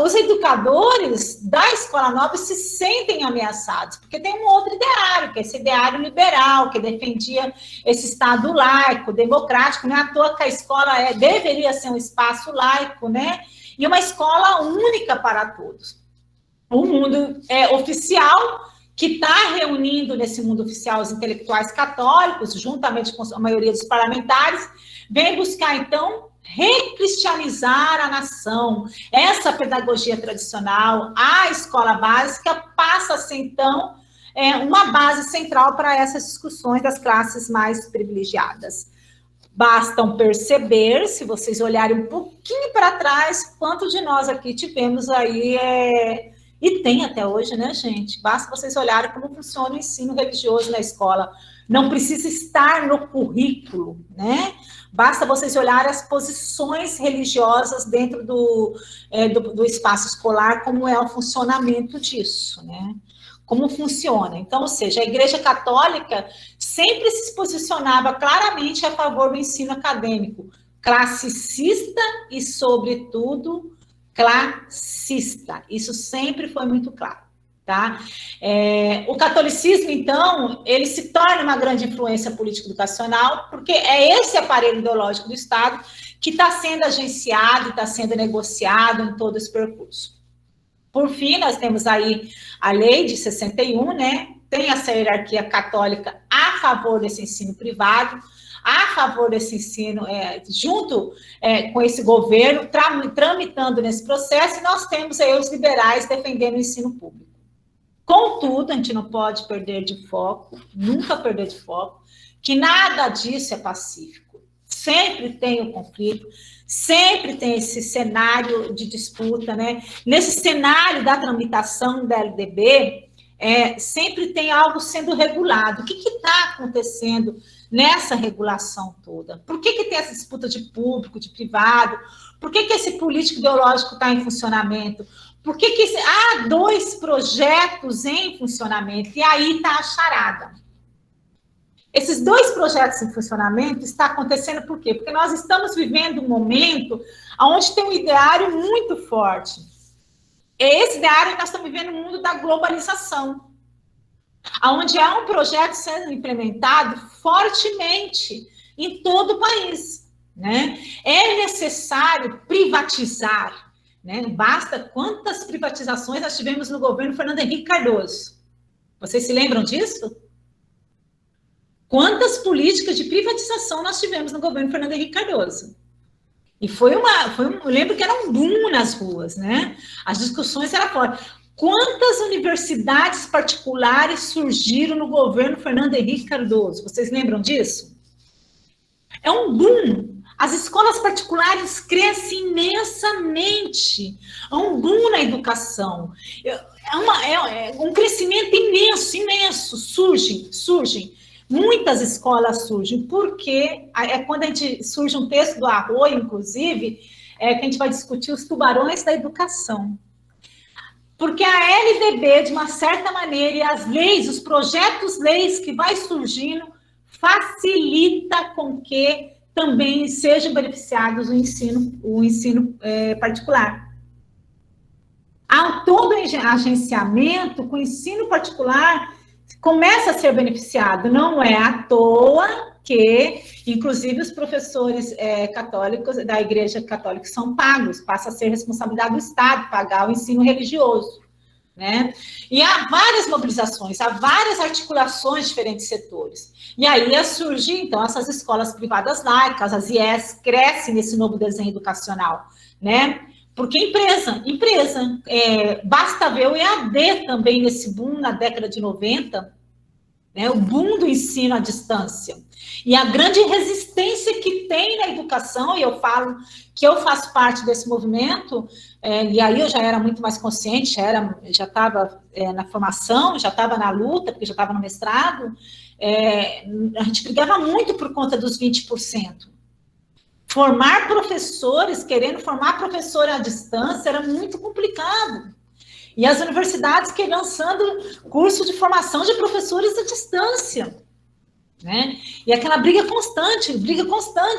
os educadores da Escola Nova se sentem ameaçados, porque tem um outro ideário, que é esse ideário liberal, que defendia esse Estado laico, democrático, não é à toa que a escola deveria ser um espaço laico, né? E uma escola única para todos. O mundo oficial, que está reunindo nesse mundo oficial os intelectuais católicos, juntamente com a maioria dos parlamentares, vem buscar, então, recristianizar a nação. Essa pedagogia tradicional, a escola básica, passa a ser, então, uma base central para essas discussões das classes mais privilegiadas. Bastam perceber, se vocês olharem um pouquinho para trás, quanto de nós aqui tivemos aí... E tem até hoje, né, gente? Basta vocês olharem como funciona o ensino religioso na escola. Não precisa estar no currículo, né? Basta vocês olharem as posições religiosas dentro do espaço escolar, como é o funcionamento disso, né? Como funciona. Então, ou seja, a Igreja Católica sempre se posicionava claramente a favor do ensino acadêmico, classicista e, sobretudo, classista. Isso sempre foi muito claro, tá? O catolicismo, então, ele se torna uma grande influência político-educacional, porque é esse aparelho ideológico do Estado que está sendo agenciado, está sendo negociado em todo esse percurso. Por fim, nós temos aí a lei de 61, né? Tem essa hierarquia católica a favor desse ensino privado, a favor desse ensino, junto com esse governo, tramitando nesse processo, e nós temos aí os liberais defendendo o ensino público. Contudo, a gente não pode perder de foco, nunca perder de foco, que nada disso é pacífico. Sempre tem o conflito, sempre tem esse cenário de disputa, né? Nesse cenário da tramitação da LDB, sempre tem algo sendo regulado. O que está acontecendo nessa regulação toda? Por que tem essa disputa de público, de privado? Por que esse político ideológico está em funcionamento? Por que há 2 projetos em funcionamento? E aí está a charada. Esses 2 projetos em funcionamento está acontecendo por quê? Porque nós estamos vivendo um momento onde tem um ideário muito forte. Esse ideário nós estamos vivendo no mundo da globalização, onde há um projeto sendo implementado fortemente em todo o país, né? É necessário privatizar, né? Basta quantas privatizações nós tivemos no governo Fernando Henrique Cardoso. Vocês se lembram disso? Quantas políticas de privatização nós tivemos no governo Fernando Henrique Cardoso? E eu lembro que era um boom nas ruas, né? As discussões eram fortes. Quantas universidades particulares surgiram no governo Fernando Henrique Cardoso? Vocês lembram disso? É um boom. As escolas particulares crescem imensamente. É um boom na educação. É um crescimento imenso. Surgem. Muitas escolas surgem, porque quando surge um texto do Arroio, inclusive, que a gente vai discutir os tubarões da educação. Porque a LDB, de uma certa maneira, e as leis, os projetos-leis que vai surgindo, facilita com que também sejam beneficiados o ensino particular. Há todo agenciamento com o ensino particular começa a ser beneficiado. Não é à toa que, inclusive, os professores católicos da Igreja Católica são pagos, passa a ser responsabilidade do Estado pagar o ensino religioso, né? E há várias mobilizações, há várias articulações de diferentes setores. E aí surgem, então, essas escolas privadas laicas, as IES, crescem nesse novo desenho educacional, né? Porque empresa, basta ver o EAD também nesse boom na década de 90, né, o boom do ensino à distância. E a grande resistência que tem na educação, e eu falo que eu faço parte desse movimento, e aí eu já era muito mais consciente, já estava na formação, já estava na luta, porque já estava no mestrado, a gente brigava muito por conta dos 20%. Formar professores, querendo formar professor à distância, era muito complicado. E as universidades lançando curso de formação de professores à distância, né? E aquela briga constante,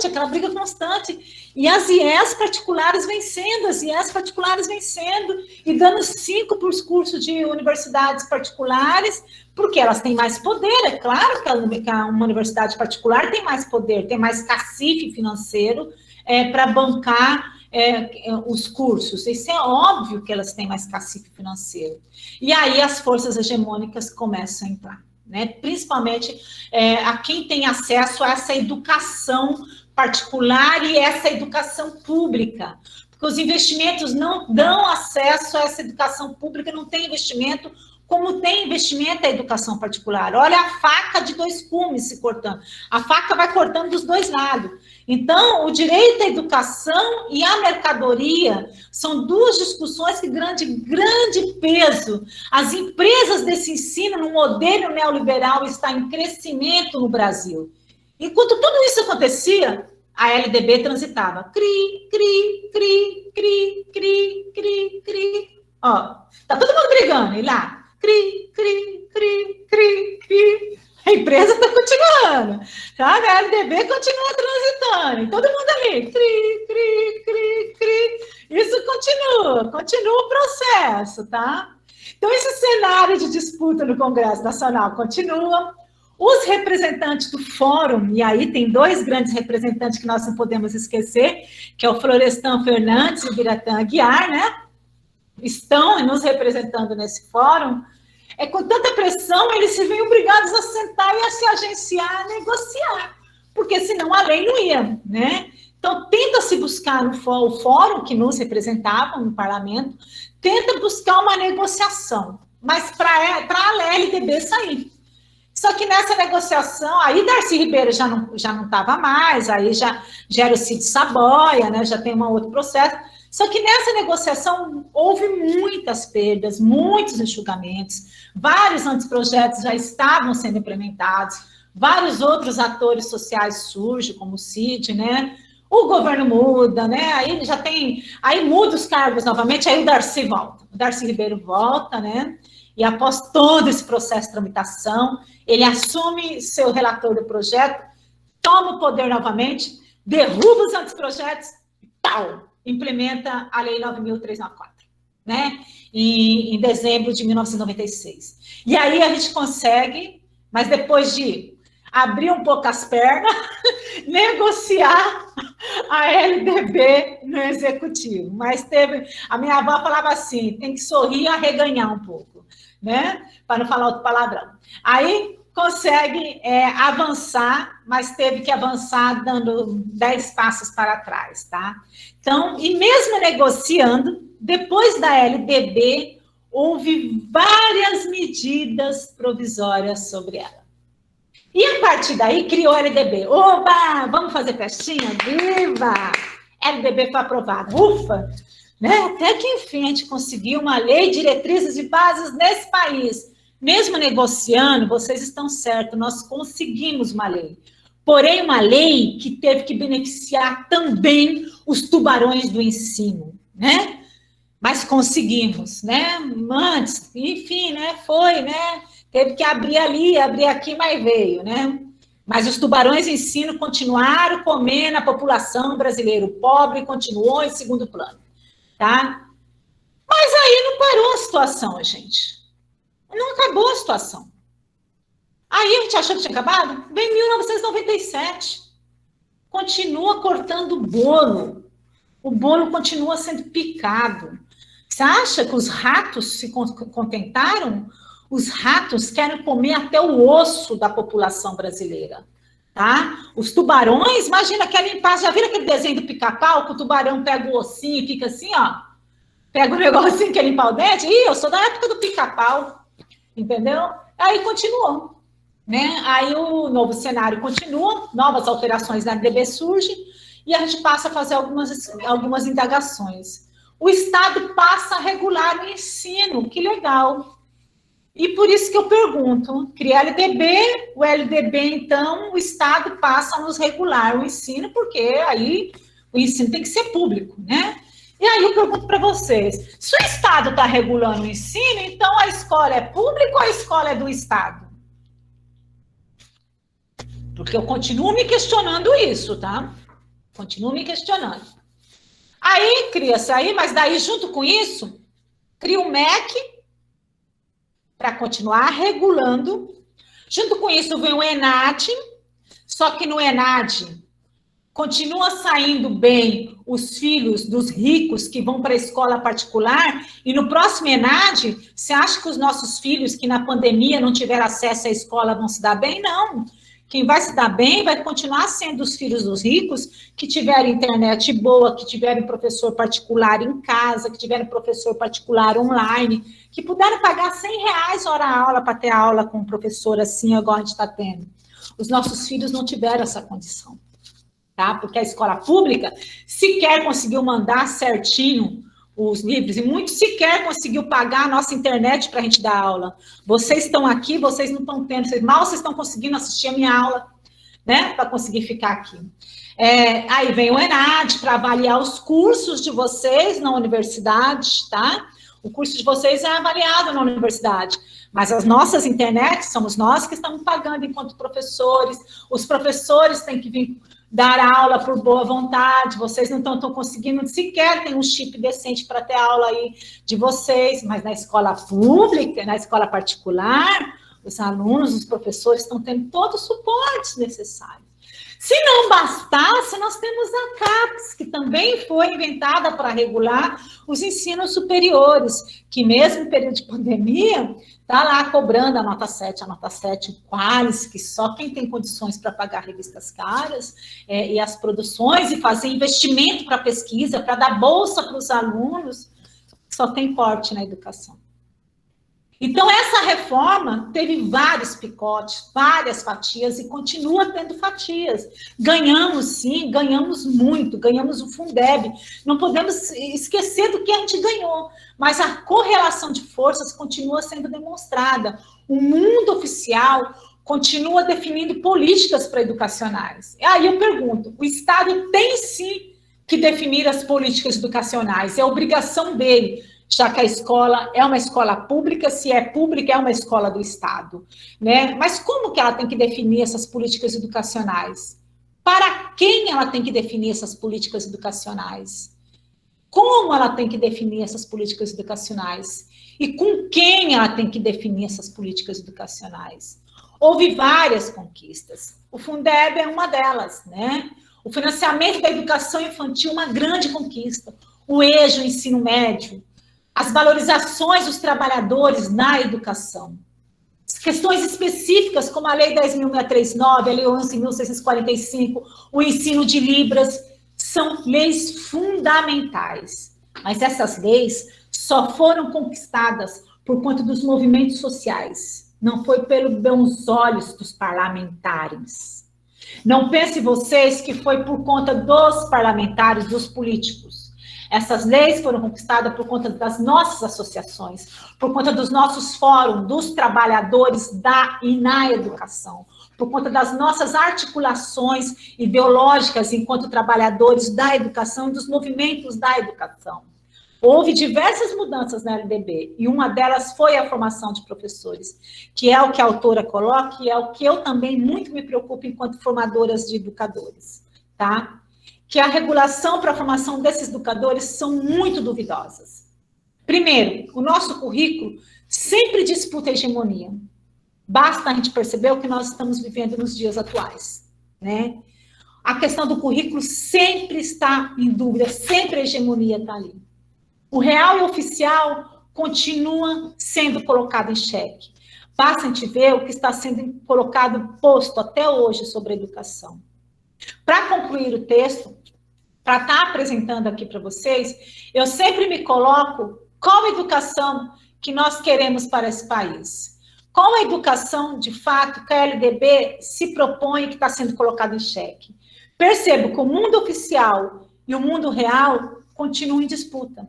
aquela briga constante. E as IES particulares vencendo, e dando 5 para os cursos de universidades particulares, porque elas têm mais poder. É claro que uma universidade particular tem mais poder, tem mais cacife financeiro para bancar os cursos. Isso é óbvio que elas têm mais cacife financeiro. E aí as forças hegemônicas começam a entrar, né? Principalmente a quem tem acesso a essa educação particular e essa educação pública. Porque os investimentos não dão acesso a essa educação pública, não tem investimento como tem investimento a educação particular. Olha a faca de 2 gumes se cortando. A faca vai cortando dos 2 lados. Então, o direito à educação e a mercadoria são 2 discussões que grande peso. As empresas desse ensino, no modelo neoliberal, está em crescimento no Brasil. Enquanto tudo isso acontecia, a LDB transitava. Cri, cri, cri, cri, cri, cri, cri. Ó, tá todo mundo brigando, e lá. Cri, cri, cri, cri, cri. A empresa está continuando, sabe? A LDB continua transitando, e todo mundo ali, cri, cri, cri, cri. Isso continua o processo, tá? Então, esse cenário de disputa no Congresso Nacional continua. Os representantes do fórum, e aí tem 2 grandes representantes que nós não podemos esquecer, que é o Florestan Fernandes e o Biratã Aguiar, né? Estão nos representando nesse fórum. Com tanta pressão, eles se veem obrigados a sentar e a se agenciar, a negociar, porque senão a lei não ia, né? Então, tenta-se buscar o fórum que nos representava no parlamento, tenta buscar uma negociação, mas para a LDB sair. Só que nessa negociação, aí Darcy Ribeiro já não estava mais, aí já era o Cid Saboia, né? Já tem um outro processo. Só que nessa negociação houve muitas perdas, muitos enxugamentos, vários anteprojetos já estavam sendo implementados, vários outros atores sociais surgem, como o CID, né? O governo muda, né? Aí já tem, aí muda os cargos novamente, aí o Darcy volta. O Darcy Ribeiro volta, né? E após todo esse processo de tramitação, ele assume seu relator do projeto, toma o poder novamente, derruba os anteprojetos e tal, implementa a Lei 9.394, né? Em dezembro de 1996. E aí a gente consegue, mas depois de abrir um pouco as pernas, negociar a LDB no executivo. Mas a minha avó falava assim, tem que sorrir e arreganhar um pouco, né? Para não falar outro palavrão. Aí consegue avançar, mas teve que avançar dando 10 passos para trás, tá? Então, e mesmo negociando, depois da LDB, houve várias medidas provisórias sobre ela. E a partir daí criou a LDB. Oba, vamos fazer festinha? Viva! LDB foi aprovada. Ufa! Né? Até que, enfim, a gente conseguiu uma lei, diretrizes e bases nesse país. Mesmo negociando, vocês estão certos, nós conseguimos uma lei. Porém, uma lei que teve que beneficiar também os tubarões do ensino, né? Mas conseguimos, né? Antes, enfim, né? Foi, né? Teve que abrir ali, abrir aqui, mas veio, né? Mas os tubarões de ensino continuaram comendo a população brasileira. O pobre continuou em segundo plano, tá? Mas aí não parou a situação, gente. Não acabou a situação. Aí a gente achou que tinha acabado? Vem 1997. Continua cortando o bolo. O bolo continua sendo picado. Você acha que os ratos se contentaram? Os ratos querem comer até o osso da população brasileira, tá? Os tubarões, imagina, querem limpar. Já viram aquele desenho do pica-pau, que o tubarão pega o ossinho e fica assim, ó? Pega o negocinho que é limpar o dente? Ih, eu sou da época do pica-pau, entendeu? Aí continuou, né? Aí o novo cenário continua, novas alterações na LDB surgem, e a gente passa a fazer algumas indagações. O Estado passa a regular o ensino, que legal. E por isso que eu pergunto, cria LDB, o LDB, então, o Estado passa a nos regular o ensino, porque aí o ensino tem que ser público, né? E aí eu pergunto para vocês, se o Estado está regulando o ensino, então a escola é pública ou a escola é do Estado? Porque eu continuo me questionando isso, tá? Continuo me questionando. Aí cria-se aí, mas daí junto com isso, cria o MEC, para continuar regulando. Junto com isso vem o ENAD, só que no ENAD continua saindo bem os filhos dos ricos que vão para a escola particular, e no próximo ENAD, você acha que os nossos filhos que na pandemia não tiveram acesso à escola vão se dar bem? Não. Quem vai se dar bem vai continuar sendo os filhos dos ricos, que tiverem internet boa, que tiverem professor particular em casa, que tiverem professor particular online, que puderam pagar R$100 hora-aula para ter aula com um professor assim, agora a gente está tendo. Os nossos filhos não tiveram essa condição, tá? Porque a escola pública sequer conseguiu mandar certinho os livros, e muitos sequer conseguiu pagar a nossa internet para a gente dar aula. Vocês estão aqui, vocês não estão tendo, vocês estão conseguindo assistir a minha aula, né, para conseguir ficar aqui. Aí vem o ENAD para avaliar os cursos de vocês na universidade, tá? O curso de vocês é avaliado na universidade, mas as nossas internets somos nós que estamos pagando enquanto professores. Os professores têm que vir dar aula por boa vontade, vocês não estão conseguindo sequer ter um chip decente para ter aula aí de vocês, mas na escola pública, na escola particular, os alunos, os professores estão tendo todo o suporte necessário. Se não bastasse, nós temos a CAPES, que também foi inventada para regular os ensinos superiores, que mesmo em período de pandemia, está lá cobrando a nota 7, o Qualis, que só quem tem condições para pagar revistas caras, e as produções, e fazer investimento para pesquisa, para dar bolsa para os alunos, só tem corte na educação. Então, essa reforma teve vários picotes, várias fatias e continua tendo fatias. Ganhamos, sim, ganhamos muito, ganhamos o Fundeb. Não podemos esquecer do que a gente ganhou, mas a correlação de forças continua sendo demonstrada. O mundo oficial continua definindo políticas pré-educacionais. Aí eu pergunto, o Estado tem, sim, que definir as políticas educacionais, é obrigação dele, já que a escola é uma escola pública, se é pública, é uma escola do Estado, né? Mas como que ela tem que definir essas políticas educacionais? Para quem ela tem que definir essas políticas educacionais? Como ela tem que definir essas políticas educacionais? E com quem ela tem que definir essas políticas educacionais? Houve várias conquistas. O Fundeb é uma delas, né? O financiamento da educação infantil, uma grande conquista. O EJA, o ensino médio, as valorizações dos trabalhadores na educação. As questões específicas, como a Lei 10.639, a Lei 11.645, o ensino de Libras, são leis fundamentais. Mas essas leis só foram conquistadas por conta dos movimentos sociais. Não foi pelos bons olhos dos parlamentares. Não pense vocês que foi por conta dos parlamentares, dos políticos. Essas leis foram conquistadas por conta das nossas associações, por conta dos nossos fóruns, dos trabalhadores da e na educação, por conta das nossas articulações ideológicas enquanto trabalhadores da educação e dos movimentos da educação. Houve diversas mudanças na LDB, e uma delas foi a formação de professores, que é o que a autora coloca, e é o que eu também muito me preocupo enquanto formadoras de educadores, tá? Que a regulação para a formação desses educadores são muito duvidosas. Primeiro, o nosso currículo sempre disputa a hegemonia. Basta a gente perceber o que nós estamos vivendo nos dias atuais, né? A questão do currículo sempre está em dúvida, sempre a hegemonia está ali. O real e oficial continua sendo colocado em xeque. Basta a gente ver o que está sendo colocado, posto até hoje sobre a educação. Para concluir o texto, para estar apresentando aqui para vocês, eu sempre me coloco qual a educação que nós queremos para esse país. Qual a educação, de fato, que a LDB se propõe que está sendo colocada em xeque. Percebo que o mundo oficial e o mundo real continuam em disputa.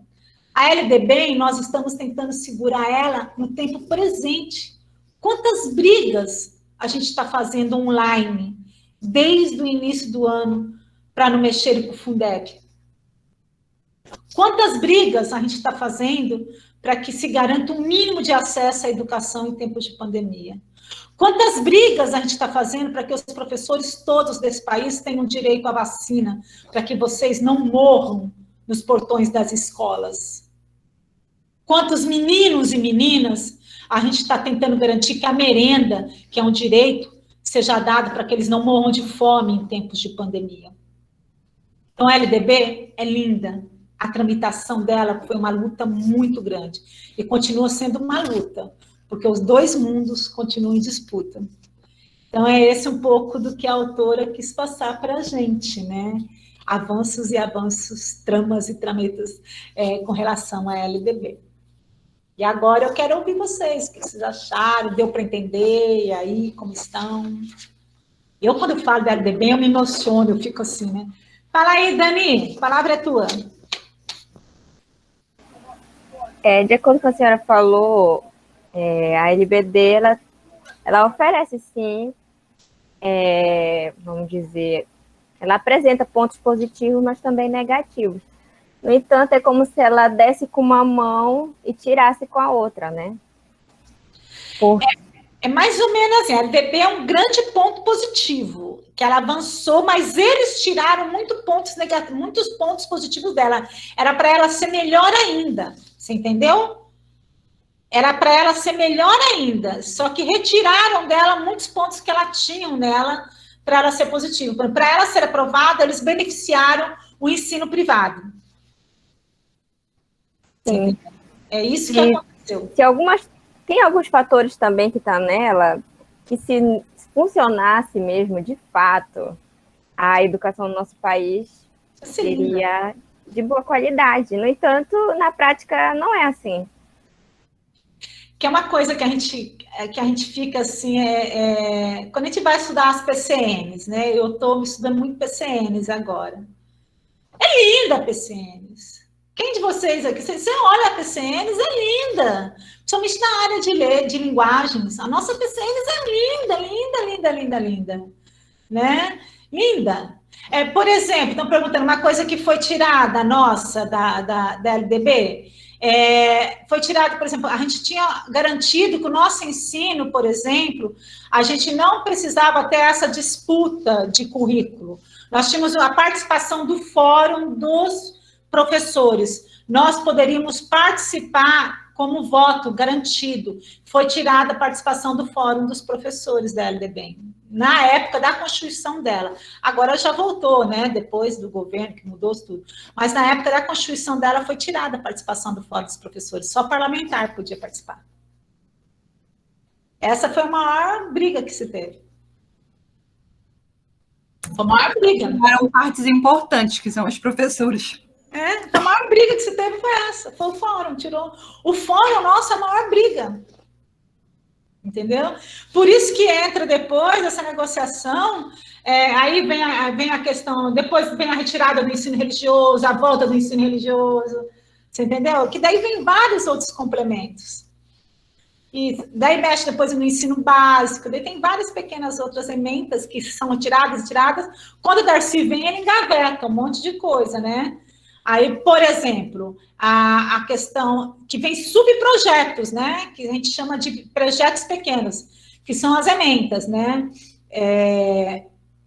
A LDB, nós estamos tentando segurar ela no tempo presente. Quantas brigas a gente está fazendo online desde o início do ano para não mexer com o Fundeb? Quantas brigas a gente está fazendo para que se garanta um mínimo de acesso à educação em tempos de pandemia? Quantas brigas a gente está fazendo para que os professores todos desse país tenham direito à vacina, para que vocês não morram nos portões das escolas? Quantos meninos e meninas a gente está tentando garantir que a merenda, que é um direito, seja dado para que eles não morram de fome em tempos de pandemia? Então, a LDB é linda. A tramitação dela foi uma luta muito grande. E continua sendo uma luta, porque os dois mundos continuam em disputa. Então, é esse um pouco do que a autora quis passar para a gente, né? Avanços e avanços, tramas e trametas com relação à LDB. E agora eu quero ouvir vocês, o que vocês acharam, deu para entender, e aí, como estão? Eu, quando eu falo da LDB, eu me emociono, eu fico assim, né? Fala aí, Dani, a palavra é tua. De acordo com a senhora falou, a LBD, ela oferece, sim, vamos dizer, ela apresenta pontos positivos, mas também negativos. No entanto, é como se ela desse com uma mão e tirasse com a outra, né? É mais ou menos assim, a LDB é um grande ponto positivo, que ela avançou, mas eles tiraram muitos pontos positivos dela. Era para ela ser melhor ainda, você entendeu? Era para ela ser melhor ainda, só que retiraram dela muitos pontos que ela tinha nela para ela ser positiva. Para ela ser aprovada, eles beneficiaram o ensino privado. Sim. É isso que aconteceu. Tem alguns fatores também que estão nela, que se funcionasse mesmo, de fato, a educação no nosso país seria de boa qualidade. No entanto, na prática, não é assim. que é uma coisa que a gente fica assim, quando a gente vai estudar as PCNs, né? Eu estou estudando muito PCNs agora. É linda a PCNs. Quem de vocês aqui, você olha a PCNs, é linda. Principalmente na área de linguagens. A nossa PCNs é linda, linda, linda, linda, linda. Né? Linda. Por exemplo, estão perguntando uma coisa que foi tirada, nossa, da LDB. Foi tirado, por exemplo, a gente tinha garantido que o nosso ensino, por exemplo, a gente não precisava ter essa disputa de currículo. Nós tínhamos a participação do fórum dos professores. Nós poderíamos participar como voto garantido. Foi tirada a participação do fórum dos professores da LDB, na época da constituição dela. Agora já voltou, né? Depois do governo, que mudou tudo. Mas na época da constituição dela foi tirada a participação do fórum dos professores. Só parlamentar podia participar. Essa foi a maior briga que se teve. Foi a maior briga. Eram partes importantes, que são os professores. A maior briga que se teve foi essa. Foi o fórum, tirou. O fórum, nossa, a maior briga. Entendeu? Por isso que entra depois essa negociação, aí vem a questão, depois vem a retirada do ensino religioso, a volta do ensino religioso, você entendeu? Que daí vem vários outros complementos. E daí mexe depois no ensino básico, daí tem várias pequenas outras emendas que são tiradas. Quando o Darcy vem, ele engaveta um monte de coisa, né? Aí, por exemplo, a questão que vem subprojetos, né? Que a gente chama de projetos pequenos, que são as emendas, né?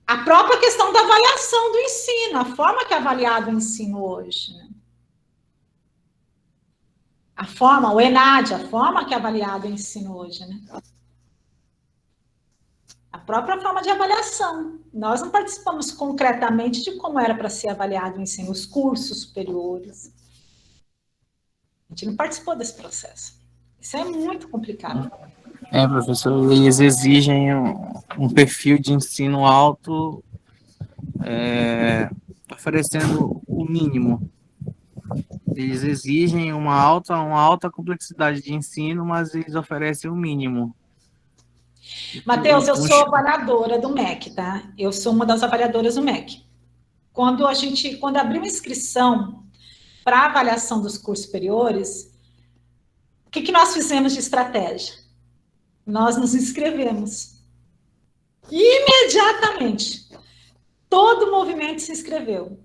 A própria questão da avaliação do ensino, a forma que é avaliado o ensino hoje, né? O ENAD, a forma que é avaliado o ensino hoje, né? A própria forma de avaliação. Nós não participamos concretamente de como era para ser avaliado o ensino, os cursos superiores. A gente não participou desse processo. Isso é muito complicado. Professor, eles exigem um perfil de ensino alto, oferecendo o mínimo. Eles exigem uma alta complexidade de ensino, mas eles oferecem o mínimo. Matheus, eu sou avaliadora do MEC, tá? Eu sou uma das avaliadoras do MEC. Quando abriu inscrição para avaliação dos cursos superiores, o que nós fizemos de estratégia? Nós nos inscrevemos. Imediatamente. Todo o movimento se inscreveu.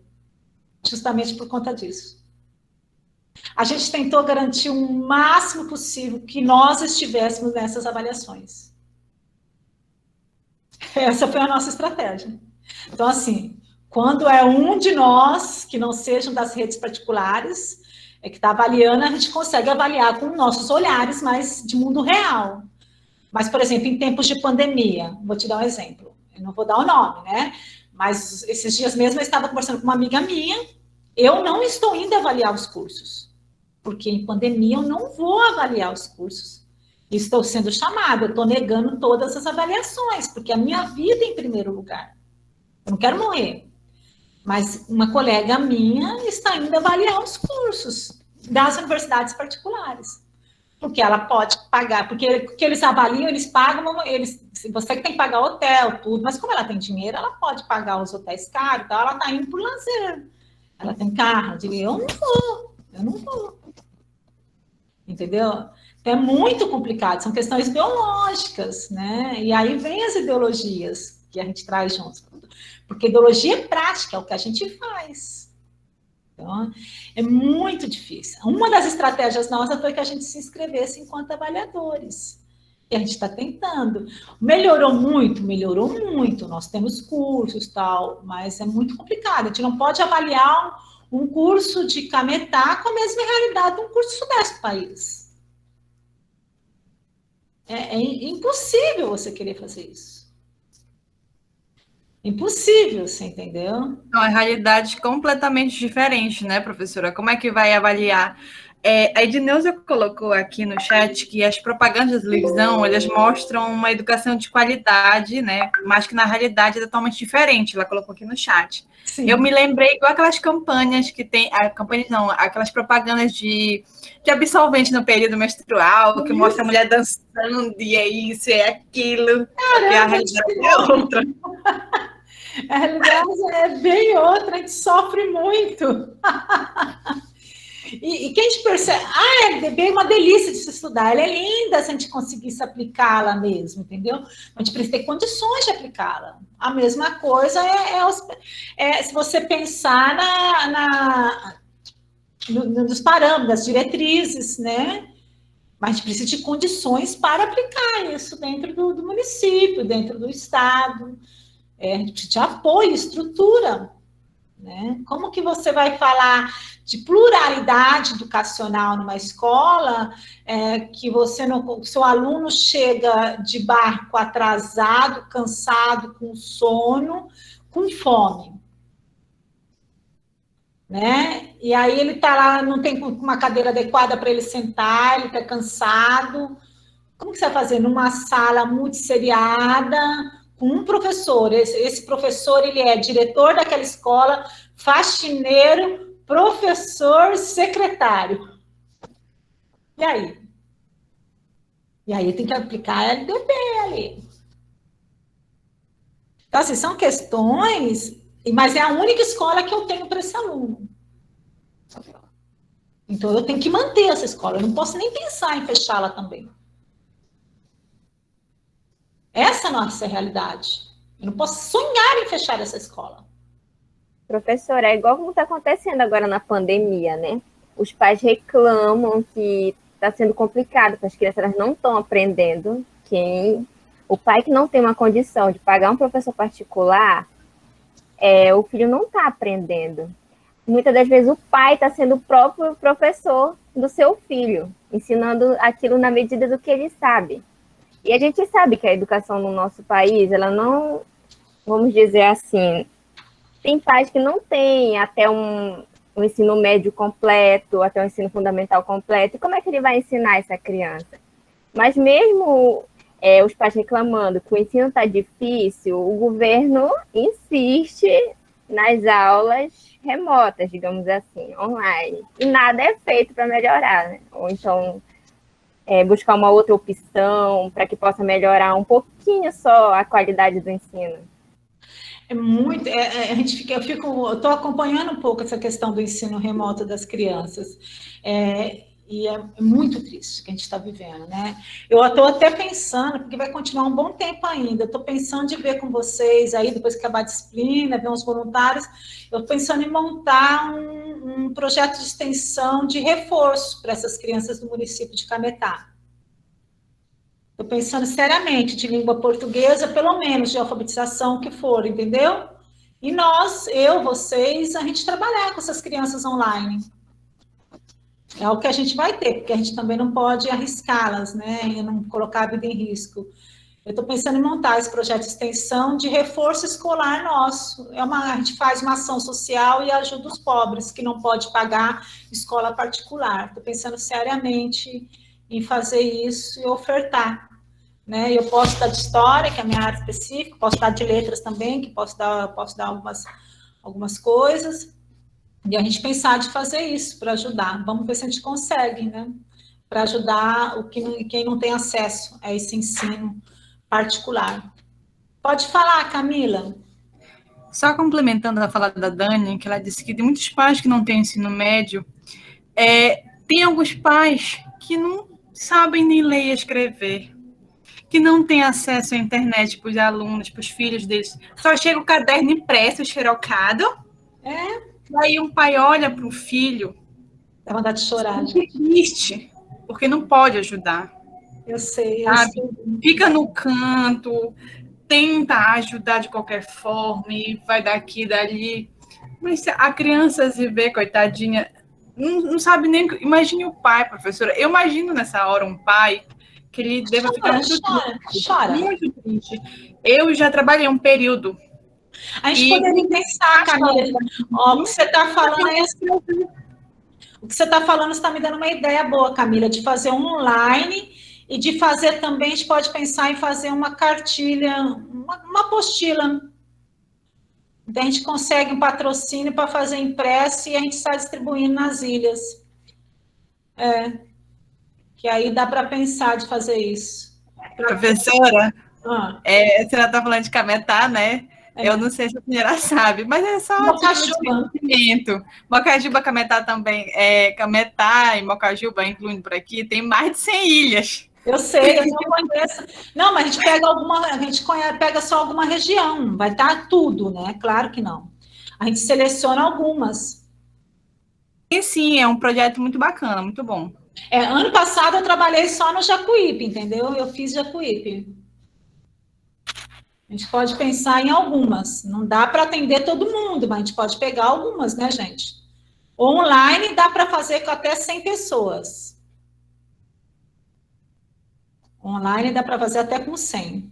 Justamente por conta disso. A gente tentou garantir o máximo possível que nós estivéssemos nessas avaliações. Essa foi a nossa estratégia. Então, assim, quando é um de nós, que não sejam das redes particulares, que está avaliando, a gente consegue avaliar com nossos olhares, mas de mundo real. Mas, por exemplo, em tempos de pandemia, vou te dar um exemplo. Eu não vou dar o nome, né? Mas esses dias mesmo eu estava conversando com uma amiga minha, eu não estou indo avaliar os cursos, porque em pandemia eu não vou avaliar os cursos. Estou sendo chamada, eu estou negando todas as avaliações, porque a minha vida é em primeiro lugar. Eu não quero morrer. Mas uma colega minha está indo avaliar os cursos das universidades particulares. Porque ela pode pagar, porque eles avaliam, eles pagam, você que tem que pagar hotel, tudo, mas como ela tem dinheiro, ela pode pagar os hotéis caros, então ela está indo por lazer. Ela tem carro, eu não vou. Entendeu? Então é muito complicado, são questões biológicas, né? E aí vem as ideologias que a gente traz juntos. Porque ideologia é prática, é o que a gente faz. Então, é muito difícil. Uma das estratégias nossas foi que a gente se inscrevesse enquanto avaliadores. E a gente está tentando. Melhorou muito. Nós temos cursos e tal, mas é muito complicado. A gente não pode avaliar um curso de Cametá com a mesma realidade de um curso sudeste do país. É impossível você querer fazer isso. Impossível, você entendeu? São realidades completamente diferentes, né, professora? Como é que vai avaliar A Edneuza colocou aqui no chat que as propagandas da televisão, elas mostram uma educação de qualidade, né? Mas que na realidade é totalmente diferente. Ela colocou aqui no chat. Sim. Eu me lembrei igual aquelas campanhas que tem, aquelas propagandas de absorvente no período menstrual, que mostra a mulher dançando, e é isso, é aquilo. Caramba, e a realidade é outra. A realidade é bem outra, a gente sofre muito. E quem a gente percebe, é bem uma delícia de se estudar, ela é linda se a gente conseguisse aplicá-la mesmo, entendeu? A gente precisa ter condições de aplicá-la. A mesma coisa se você pensar nos parâmetros, das diretrizes, né? Mas a gente precisa de condições para aplicar isso dentro do município, dentro do estado. A gente precisa de apoio, estrutura. Né? Como que você vai falar de pluralidade educacional numa escola que seu aluno chega de barco atrasado, cansado, com sono, com fome? Né? E aí ele está lá, não tem uma cadeira adequada para ele sentar, ele está cansado. Como que você vai fazer? Numa sala multisseriada, com um professor, esse professor, ele é diretor daquela escola, faxineiro, professor, secretário. E aí? E aí tem que aplicar a LDB ali. Então, assim, são questões, mas é a única escola que eu tenho para esse aluno. Então, eu tenho que manter essa escola, eu não posso nem pensar em fechá-la também. Essa é a nossa realidade. Eu não posso sonhar em fechar essa escola. Professora, é igual como está acontecendo agora na pandemia, né? Os pais reclamam que está sendo complicado, que as crianças elas não estão aprendendo. O pai que não tem uma condição de pagar um professor particular, o filho não está aprendendo. Muitas das vezes o pai está sendo o próprio professor do seu filho, ensinando aquilo na medida do que ele sabe. E a gente sabe que a educação no nosso país, ela não, vamos dizer assim, tem pais que não têm até um ensino médio completo, até um ensino fundamental completo. E como é que ele vai ensinar essa criança? Mas mesmo os pais reclamando que o ensino está difícil, o governo insiste nas aulas remotas, digamos assim, online. E nada é feito para melhorar, né? Ou então buscar uma outra opção para que possa melhorar um pouquinho só a qualidade do ensino. Eu estou acompanhando um pouco essa questão do ensino remoto das crianças. E é muito triste que a gente está vivendo, né? Eu estou até pensando, porque vai continuar um bom tempo ainda, eu estou pensando de ver com vocês aí, depois que acabar a disciplina, ver uns voluntários, eu estou pensando em montar um projeto de extensão de reforço para essas crianças do município de Cametá. Estou pensando seriamente de língua portuguesa, pelo menos de alfabetização que for, entendeu? E vocês, a gente trabalhar com essas crianças online. É o que a gente vai ter, porque a gente também não pode arriscá-las, né? E não colocar a vida em risco. Eu estou pensando em montar esse projeto de extensão de reforço escolar nosso. A gente faz uma ação social e ajuda os pobres, que não pode pagar escola particular. Estou pensando seriamente em fazer isso e ofertar. Né? Eu posso dar de história, que é a minha área específica, posso dar de letras também, que posso dar algumas coisas. E a gente pensar de fazer isso para ajudar. Vamos ver se a gente consegue, né? Para ajudar quem não tem acesso a esse ensino particular. Pode falar, Camila. Só complementando a fala da Dani, que ela disse que tem muitos pais que não têm ensino médio. Tem alguns pais que não sabem nem ler e escrever, que não têm acesso à internet para os alunos, para os filhos deles. Só chega o caderno impresso, xerocado. Aí um pai olha para o filho. Dá vontade de chorar. Triste, porque não pode ajudar. Eu sei. Fica no canto, tenta ajudar de qualquer forma, e vai daqui, dali. Mas a criança se vê, coitadinha, não sabe nem... Imagine o pai, professora. Eu imagino nessa hora um pai que ele deva ficar muito chora. Muito triste. Eu já trabalhei um período. A gente poderia pensar, Camila, o que você está falando O que você está falando, você está me dando uma ideia boa, Camila, de fazer online e de fazer também, a gente pode pensar em fazer uma cartilha, uma apostila. Então, a gente consegue um patrocínio para fazer impresso e a gente está distribuindo nas ilhas. Que aí dá para pensar de fazer isso. Professora, a senhora está falando de Cametá, né? Eu não sei se a senhora sabe, mas é só conhecimento. Mocajuba, Cametá também. Cametá e Mocajuba, incluindo por aqui, tem mais de 100 ilhas. Eu sei, eu não conheço. Não, mas a gente pega só alguma região, não vai estar tudo, né? Claro que não. A gente seleciona algumas. Sim, é um projeto muito bacana, muito bom. Ano passado eu trabalhei só no Jacuípe, entendeu? Eu fiz Jacuípe. A gente pode pensar em algumas. Não dá para atender todo mundo, mas a gente pode pegar algumas, né, gente? Online dá para fazer com até 100 pessoas. Online dá para fazer até com 100.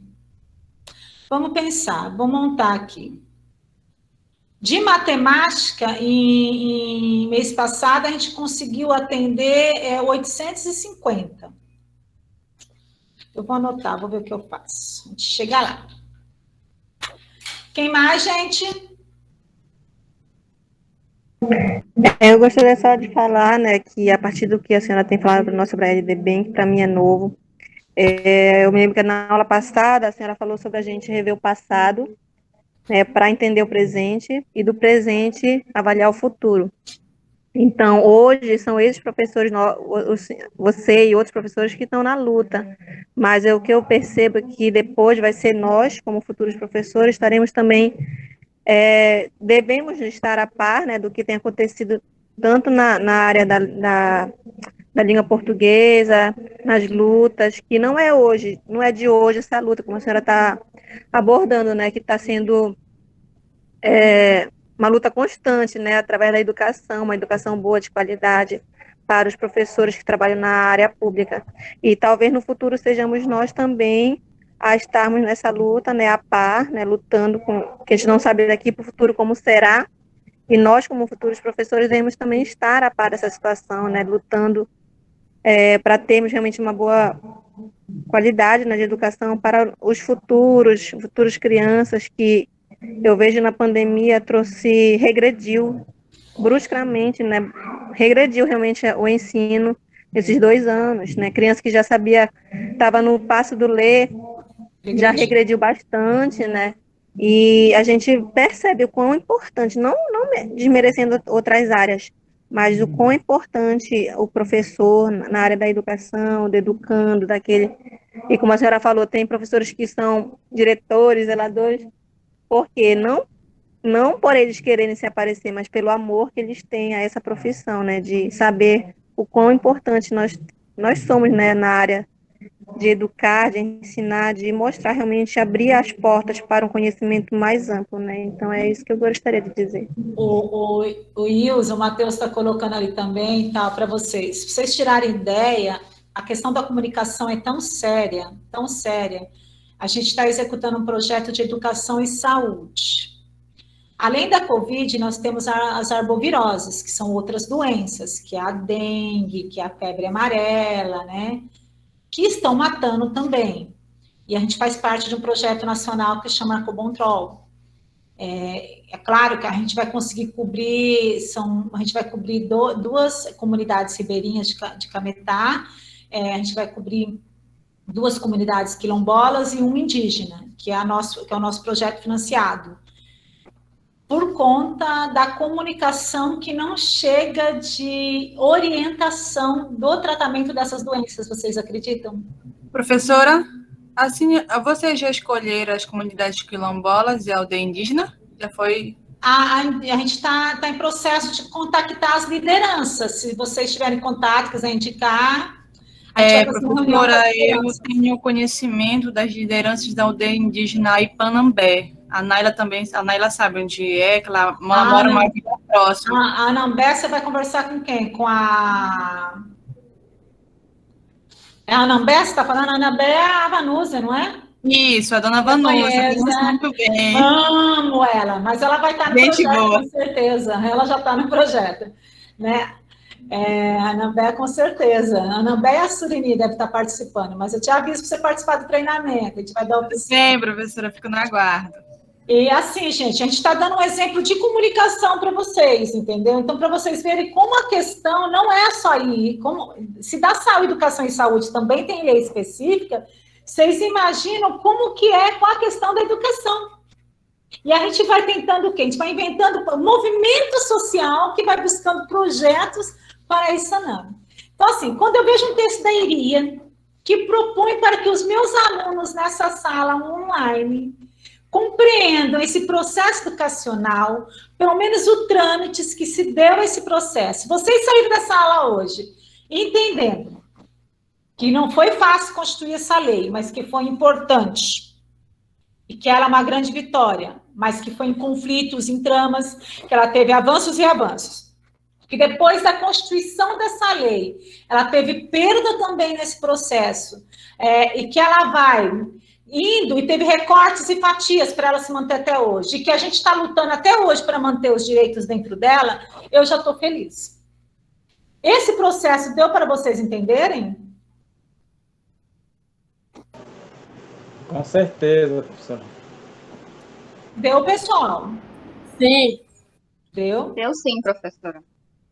Vamos pensar, vou montar aqui. De matemática, em mês passado, a gente conseguiu atender 850. Eu vou anotar, vou ver o que eu faço. A gente chega lá. Quem mais, gente? Eu gostaria só de falar, né, que a partir do que a senhora tem falado para nós sobre a LDB, que para mim é novo, eu me lembro que na aula passada a senhora falou sobre a gente rever o passado, né, para entender o presente e do presente avaliar o futuro. Então, hoje são esses professores, você e outros professores que estão na luta, mas o que eu percebo é que depois vai ser nós, como futuros professores, estaremos também, devemos estar a par, né, do que tem acontecido tanto na área da língua portuguesa, nas lutas, que não é hoje, não é de hoje essa luta, como a senhora está abordando, né, que está sendo uma luta constante, né, através da educação, uma educação boa, de qualidade, para os professores que trabalham na área pública. E talvez no futuro sejamos nós também a estarmos nessa luta, né, a par, né, lutando com, que a gente não sabe daqui para o futuro como será, e nós, como futuros professores, devemos também estar a par dessa situação, né, lutando para termos realmente uma boa qualidade, né, de educação para os futuros crianças que eu vejo na pandemia regrediu bruscamente, né, regrediu realmente o ensino esses 2 anos, né, criança que já sabia, estava no passo do ler, já regrediu bastante, né, e a gente percebe o quão importante, não desmerecendo outras áreas, mas o quão importante o professor na área da educação, do educando, e como a senhora falou, tem professores que são diretores, zeladores, porque não por eles quererem se aparecer, mas pelo amor que eles têm a essa profissão, né, de saber o quão importante nós somos, né, na área de educar, de ensinar, de mostrar realmente, abrir as portas para um conhecimento mais amplo, né, então é isso que eu gostaria de dizer. O Wilson, o Matheus está colocando ali também, tá, para vocês. Se vocês tirarem ideia, a questão da comunicação é tão séria, tão séria. A gente está executando um projeto de educação e saúde. Além da Covid, nós temos as arboviroses, que são outras doenças, que é a dengue, que é a febre amarela, né? Que estão matando também. E a gente faz parte de um projeto nacional que chama Cobontrol. É claro que a gente vai conseguir cobrir, a gente vai cobrir 2 comunidades ribeirinhas de Cametá, a gente vai cobrir 2 comunidades quilombolas e 1 indígena, que é o nosso projeto financiado. Por conta da comunicação que não chega de orientação do tratamento dessas doenças, vocês acreditam? Professora, assim, vocês já escolheram as comunidades quilombolas e a aldeia indígena? Já foi? A gente está em processo de contactar as lideranças. Se vocês tiverem contato, quiserem indicar... Professora, eu tenho conhecimento das lideranças da aldeia indígena Ipanambé. A Naila sabe onde é, que ela mora mais próxima. A Anambé, você vai conversar com quem? Com a... É a Anambé, você está falando? A Anambé é a Vanusa, não é? Isso, a dona Vanusa, muito bem. Amo ela, mas ela vai estar no projeto, com certeza. Ela já está no projeto, né? A Anambéia, com certeza. A Anambéia e a Surini devem estar participando, mas eu te aviso para você participar do treinamento. A gente vai dar opção. Sim, professora, fico no aguardo. E assim, gente, a gente está dando um exemplo de comunicação para vocês, entendeu? Então, para vocês verem como a questão não é só ir, se da educação e saúde também tem lei específica, vocês imaginam como que é com a questão da educação. E a gente vai tentando o quê? A gente vai inventando um movimento social que vai buscando projetos para ir sanando. Então, assim, quando eu vejo um texto da Iria, que propõe para que os meus alunos nessa sala online compreendam esse processo educacional, pelo menos o trâmite que se deu a esse processo. Vocês saíram dessa aula hoje entendendo que não foi fácil constituir essa lei, mas que foi importante, e que ela é uma grande vitória, mas que foi em conflitos, em tramas, que ela teve avanços e avanços. Que depois da constituição dessa lei, ela teve perda também nesse processo, e que ela vai indo e teve recortes e fatias para ela se manter até hoje, e que a gente está lutando até hoje para manter os direitos dentro dela, eu já estou feliz. Esse processo deu para vocês entenderem? Com certeza, professora. Deu, pessoal? Sim. Deu? Deu sim, professora.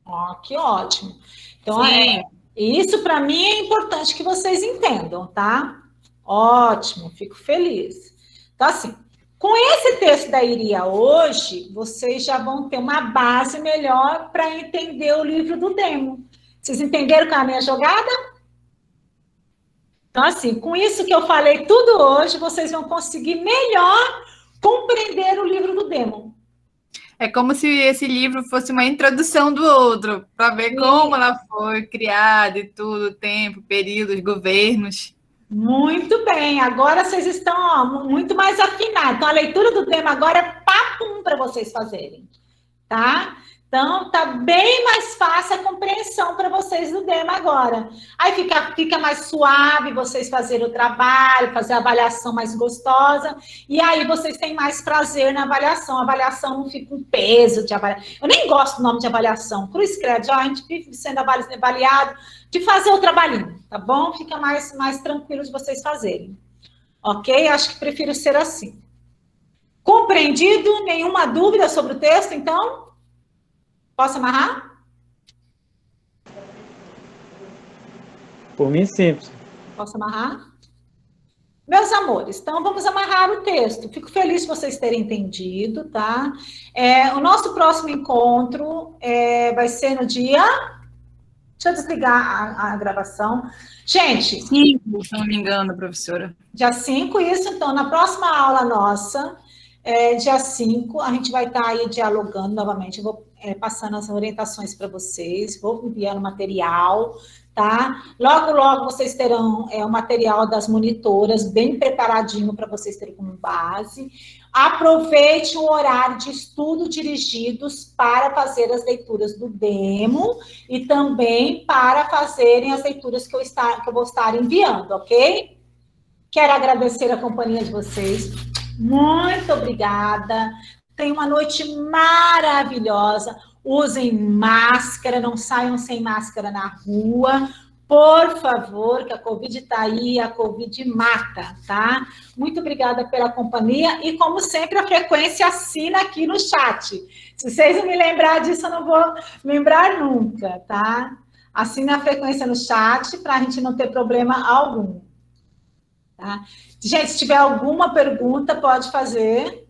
Ó, que ótimo. Então, Sim. Isso para mim é importante que vocês entendam, tá? Ótimo, fico feliz. Então, assim, com esse texto da Iria hoje, vocês já vão ter uma base melhor para entender o livro do Demo. Vocês entenderam qual é a minha jogada? Então, assim, com isso que eu falei tudo hoje, vocês vão conseguir melhor compreender o livro do Demo. É como se esse livro fosse uma introdução do outro, para ver como ela foi criada e tudo, o tempo, períodos, governos. Muito bem, agora vocês estão muito mais afinados. Então, a leitura do Demo agora é papum para vocês fazerem, tá? Então, tá bem mais fácil a compreensão para vocês do Demo agora. Aí fica mais suave vocês fazerem o trabalho, fazer a avaliação mais gostosa, e aí vocês têm mais prazer na avaliação. A avaliação não fica um peso de avaliação. Eu nem gosto do nome de avaliação. Cruz credo, a gente vive sendo avaliado de fazer o trabalhinho, tá bom? Fica mais tranquilo de vocês fazerem. Ok? Acho que prefiro ser assim. Compreendido? Nenhuma dúvida sobre o texto, então? Posso amarrar? Por mim, simples. Posso amarrar? Meus amores, então vamos amarrar o texto. Fico feliz de vocês terem entendido, tá? O nosso próximo encontro vai ser no dia... Deixa eu desligar a gravação. Gente... 5, se não me engano, professora. Dia 5, isso. Então, na próxima aula nossa, dia 5, a gente vai estar aí dialogando novamente. Eu vou passando as orientações para vocês, vou enviando material, tá? Logo, logo vocês terão o material das monitoras bem preparadinho para vocês terem como base. Aproveite o horário de estudo dirigidos para fazer as leituras do Demo e também para fazerem as leituras que eu vou estar enviando, ok? Quero agradecer a companhia de vocês. Muito obrigada. Tenham uma noite maravilhosa. Usem máscara, não saiam sem máscara na rua. Por favor, que a Covid está aí, a Covid mata, tá? Muito obrigada pela companhia e, como sempre, a frequência assina aqui no chat. Se vocês não me lembrarem disso, eu não vou lembrar nunca, tá? Assina a frequência no chat para a gente não ter problema algum, tá? Gente, se tiver alguma pergunta, pode fazer.